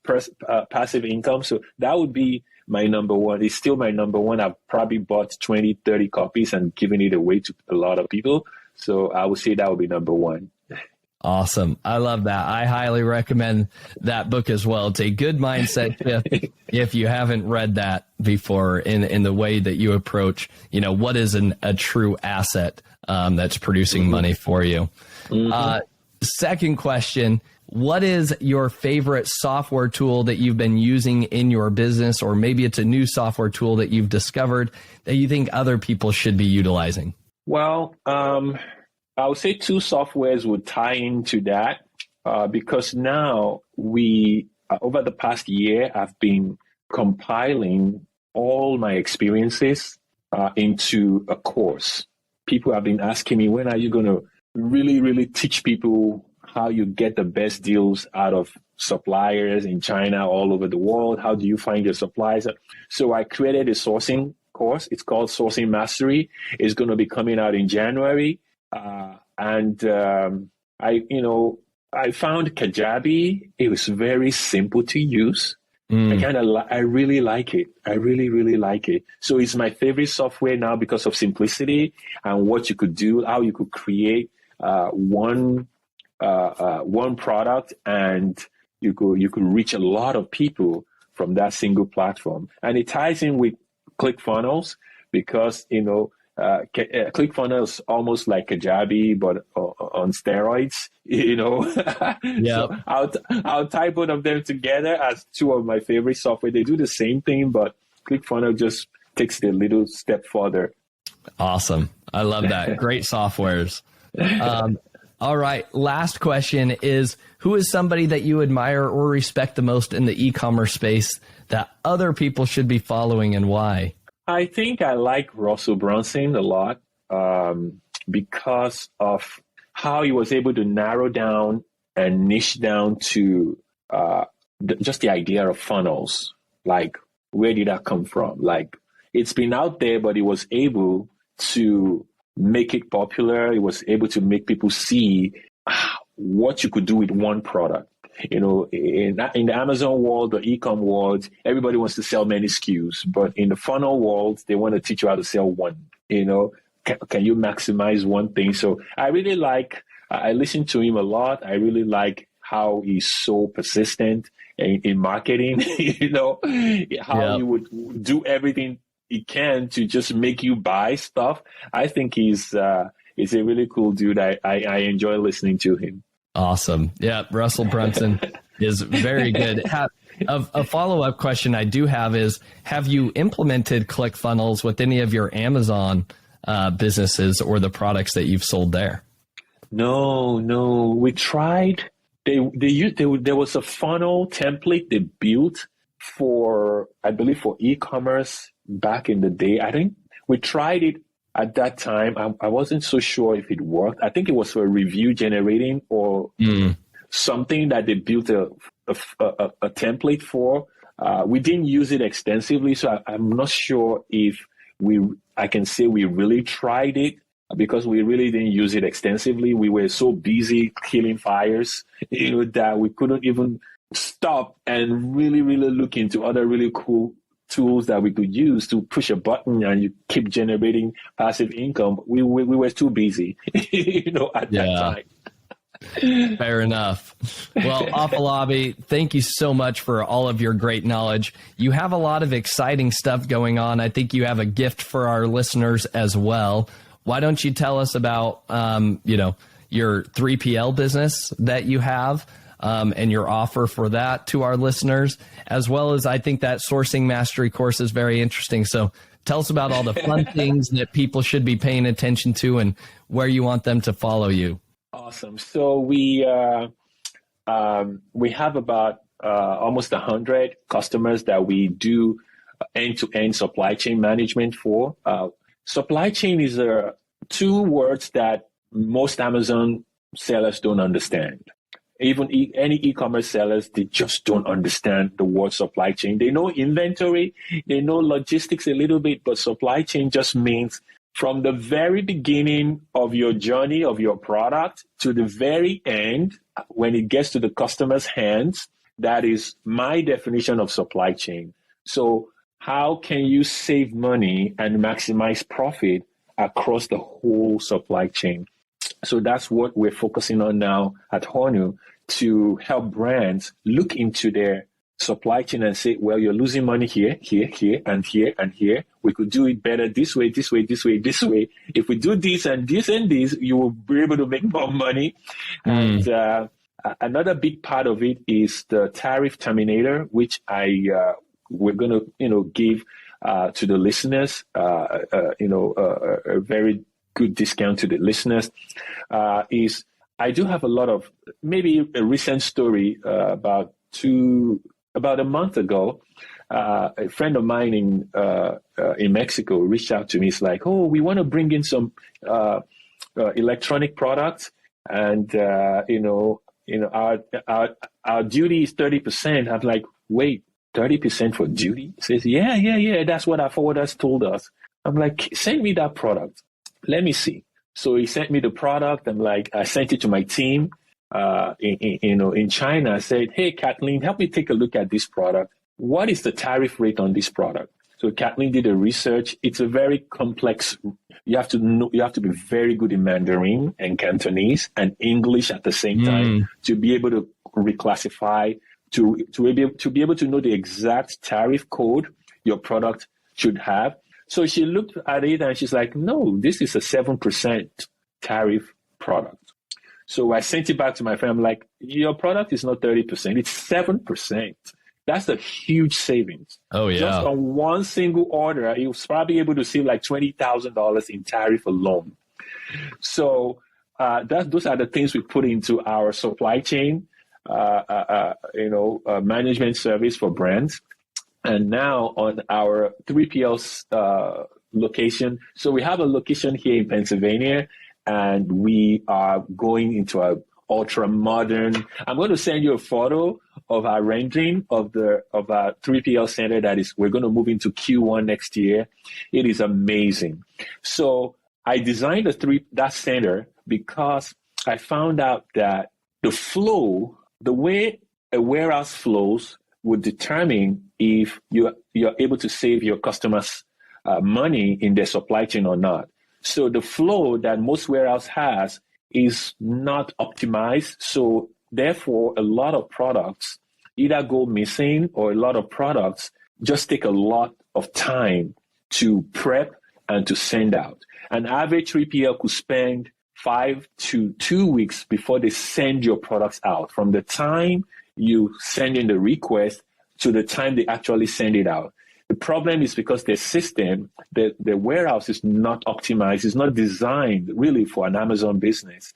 passive income. So that would be my number one. It's still my number one. I've probably bought 20, 30 copies and given it away to a lot of people. So I would say that would be number one. Awesome. I love that. I highly recommend that book as well. It's a good mindset shift if you haven't read that before in the way that you approach, what is a true asset that's producing money for you. Second question, what is your favorite software tool that you've been using in your business, or maybe it's a new software tool that you've discovered that you think other people should be utilizing? Well, I would say 2 softwares would tie into that because now over the past year, I've been compiling all my experiences into a course. People have been asking me, when are you going to really, really teach people how you get the best deals out of suppliers in China, all over the world? How do you find your suppliers? So I created a sourcing course. It's called Sourcing Mastery. It's going to be coming out in January. I found Kajabi. It was very simple to use. I really like it. I really, really like it. So it's my favorite software now because of simplicity and what you could do, how you could create one product, and you could reach a lot of people from that single platform. And it ties in with ClickFunnels because, ClickFunnels is almost like Kajabi, but on steroids, Yeah. So I'll tie both of them together as 2 of my favorite software. They do the same thing, but ClickFunnels just takes it a little step further. Awesome. I love that. Great softwares. All right. Last question is, who is somebody that you admire or respect the most in the e-commerce space that other people should be following, and why? I think I like Russell Brunson a lot because of how he was able to narrow down and niche down to just the idea of funnels. Like, where did that come from? Like, it's been out there, but it was able to make it popular. It was able to make people see what you could do with one product. In the Amazon world, the Ecomm world, everybody wants to sell many SKUs, but in the funnel world, they want to teach you how to sell one. Can you maximize one thing? So I listen to him a lot. I really like how he's so persistent in marketing, how he would do everything he can to just make you buy stuff. I think he's a really cool dude. I enjoy listening to him. Awesome. Yeah, Russell Brunson is very good. A follow-up question I do have is, have you implemented ClickFunnels with any of your Amazon businesses or the products that you've sold there? No. We tried. There was a funnel template they built for e-commerce back in the day. I think we tried it at that time. I wasn't so sure if it worked. I think it was for review generating or something that they built a template for. We didn't use it extensively, so I'm not sure if I can say we really tried it, because we really didn't use it extensively. We were so busy killing fires, that we couldn't even stop and really, really look into other really cool tools that we could use to push a button and you keep generating passive income. We were too busy, at that time. Fair enough. Well, Afolabi, thank you so much for all of your great knowledge. You have a lot of exciting stuff going on. I think you have a gift for our listeners as well. Why don't you tell us about, your 3PL business that you have, and your offer for that to our listeners, as well as I think that sourcing mastery course is very interesting. So tell us about all the fun things that people should be paying attention to and where you want them to follow you. Awesome. So we have about almost 100 customers that we do end-to-end supply chain management for. Supply chain is two words that most Amazon sellers don't understand. Even any e-commerce sellers, they just don't understand the word supply chain. They know inventory, they know logistics a little bit, but supply chain just means from the very beginning of your journey of your product to the very end, when it gets to the customer's hands. That is my definition of supply chain. So how can you save money and maximize profit across the whole supply chain? So that's what we're focusing on now at Honu, to help brands look into their supply chain and say, well, you're losing money here, and here, and here. We could do it better this way. If we do this and this and this, you will be able to make more money. And another big part of it is the tariff terminator, which we're going to give to the listeners, a very good discount to the listeners. I do have a lot of, maybe a recent story about a month ago. A friend of mine in Mexico reached out to me. It's like, oh, we want to bring in some electronic products, and our duty is 30%. I'm like, wait, 30% for duty? He says, yeah. That's what our forwarders told us. I'm like, send me that product. Let me see. So he sent me the product. I'm like, I sent it to my team in China. I said, hey, Kathleen, help me take a look at this product. What is the tariff rate on this product? So Kathleen did a research. It's a very complex. You have to be very good in Mandarin and Cantonese and English at the same time to be able to reclassify, to be able to know the exact tariff code your product should have. So she looked at it and she's like, no, this is a 7% tariff product. So I sent it back to my friend. I'm like, your product is not 30%, it's 7%. That's a huge savings. Oh, yeah. Just on one single order, he was probably able to save like $20,000 in tariff alone. So those are the things we put into our supply chain, management service for brands. And now on our 3PL location, so we have a location here in Pennsylvania, and we are going into a ultra modern. I'm going to send you a photo of our rendering of our 3PL center that is we're going to move into Q1 next year. It is amazing. So I designed that center because I found out that the flow, the way a warehouse flows, would determine if you're able to save your customers money in their supply chain or not. So the flow that most warehouse has is not optimized. So therefore, a lot of products either go missing, or a lot of products just take a lot of time to prep and to send out. An average 3PL could spend 5 to 2 weeks before they send your products out, from the time you send in the request to the time they actually send it out. The problem is because their system, the warehouse is not optimized. It's not designed really for an Amazon business.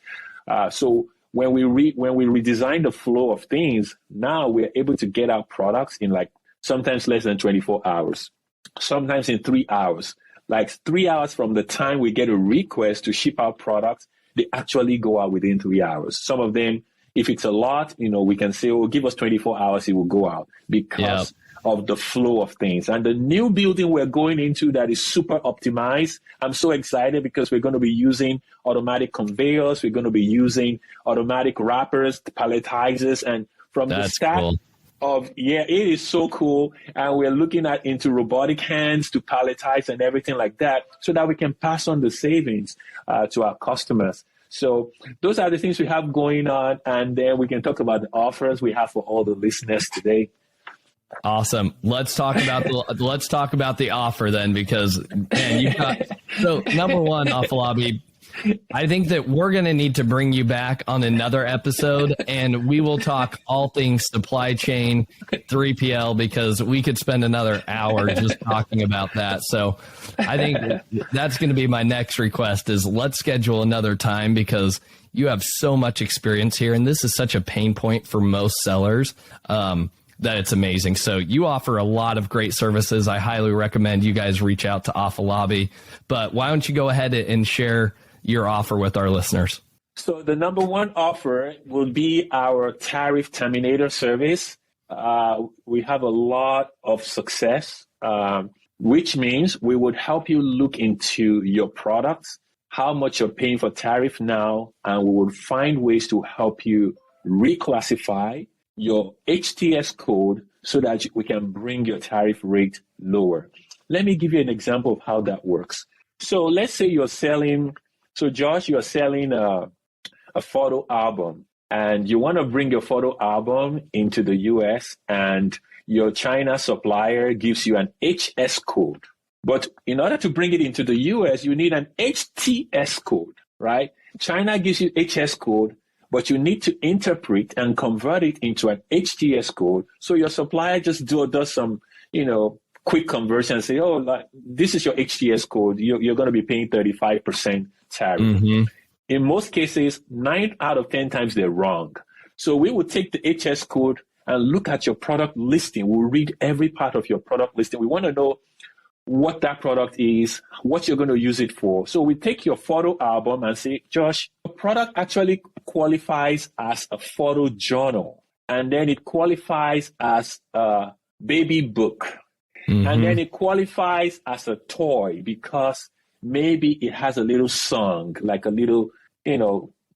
So when we redesign the flow of things, now we're able to get our products in like sometimes less than 24 hours, sometimes in 3 hours. Like 3 hours from the time we get a request to ship our products, they actually go out within 3 hours. Some of them, if it's a lot, we can say, oh, give us 24 hours, it will go out because of the flow of things. And the new building we're going into that is super optimized. I'm so excited because we're going to be using automatic conveyors. We're going to be using automatic wrappers, palletizers, and from the start it is so cool. And we're looking into robotic hands to palletize and everything like that, so that we can pass on the savings to our customers. So those are the things we have going on. And then we can talk about the offers we have for all the listeners today. Awesome. Let's talk about the offer then, because you've got, so number one, Afolabi, I think that we're going to need to bring you back on another episode, and we will talk all things supply chain, 3PL, because we could spend another hour just talking about that. So I think that's going to be my next request, is let's schedule another time, because you have so much experience here, and this is such a pain point for most sellers. That it's amazing. So you offer a lot of great services. I highly recommend you guys reach out to Afolabi. But why don't you go ahead and share your offer with our listeners? So the number one offer will be our tariff terminator service. We have a lot of success, which means we would help you look into your products, how much you're paying for tariff now, and we will find ways to help you reclassify your HTS code so that we can bring your tariff rate lower. Let me give you an example of how that works. So let's say you're selling, Josh, you're selling a photo album, and you want to bring your photo album into the US, and your China supplier gives you an HS code. But in order to bring it into the US, you need an HTS code, right? China gives you HS code, but you need to interpret and convert it into an HTS code. So your supplier just does some, quick conversion and say, oh, this is your HTS code. You're going to be paying 35% tariff. Mm-hmm. In most cases, 9 out of 10 times they're wrong. So we will take the HS code and look at your product listing. We'll read every part of your product listing. We want to know what that product is, what you're going to use it for. So we take your photo album and say, Josh, the product actually qualifies as a photo journal, and then it qualifies as a baby book, and then it qualifies as a toy because maybe it has a little song, like a little,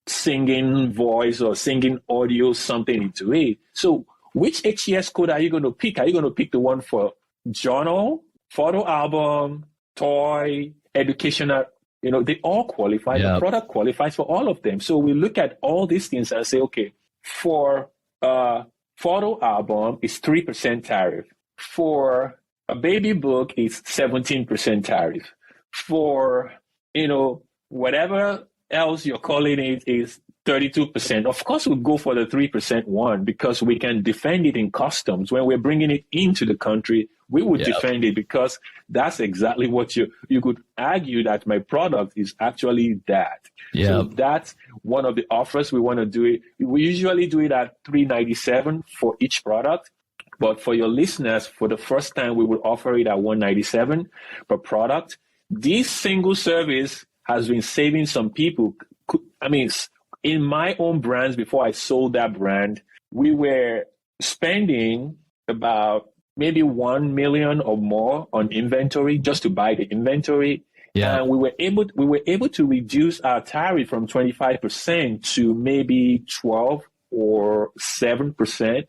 singing voice or singing audio, something into it. So which HTS code are you going to pick? Are you going to pick the one for journal, photo album, toy, educational? They all qualify. The product qualifies for all of them. So we look at all these things and say, okay, for a photo album, it's 3% tariff. For a baby book, it's 17% tariff. For, whatever else you're calling it is 32%. Of course, we'll go for the 3% one because we can defend it in customs. When we're bringing it into the country, we would defend it because that's exactly what you could argue that my product is actually that. So that's one of the offers we want to do it. We usually do it at $397 for each product. But for your listeners, for the first time, we will offer it at $197 per product. This single service has been saving some people. I mean, in my own brands, before I sold that brand, we were spending about maybe 1 million or more on inventory just to buy the inventory. Yeah. And we were able to reduce our tariff from 25% to maybe 12 or 7%.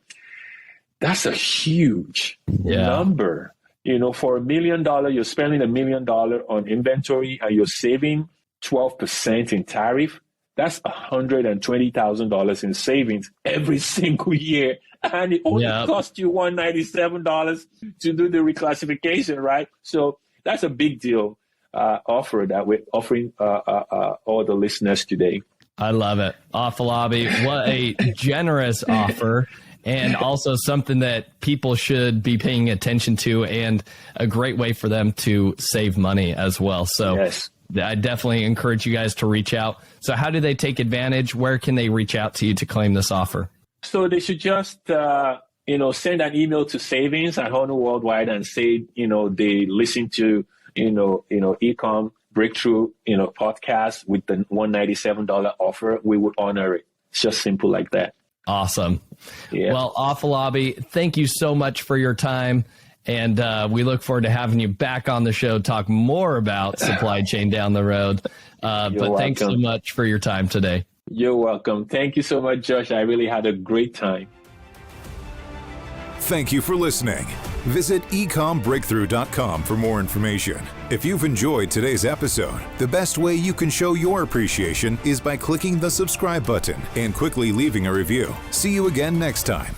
That's a huge number. For $1 million, you're spending $1 million on inventory and you're saving 12% in tariff. That's $120,000 in savings every single year. And it only cost you $197 to do the reclassification, right? So that's a big deal offer that we're offering all the listeners today. I love it. Afolabi, what a generous offer, and also something that people should be paying attention to, and a great way for them to save money as well. So yes. I definitely encourage you guys to reach out. So how do they take advantage? Where can they reach out to you to claim this offer? So they should just, send an email to savings at Honor Worldwide and say, they listen to, Ecomm Breakthrough, podcast with the $197 offer. We would honor it. It's just simple like that. Awesome. Yeah. Well, Afolabi, thank you so much for your time. And we look forward to having you back on the show, talk more about supply chain down the road. But welcome. Thanks so much for your time today. You're welcome. Thank you so much, Josh. I really had a great time. Thank you for listening. Visit ecommbreakthrough.com for more information. If you've enjoyed today's episode, the best way you can show your appreciation is by clicking the subscribe button and quickly leaving a review. See you again next time.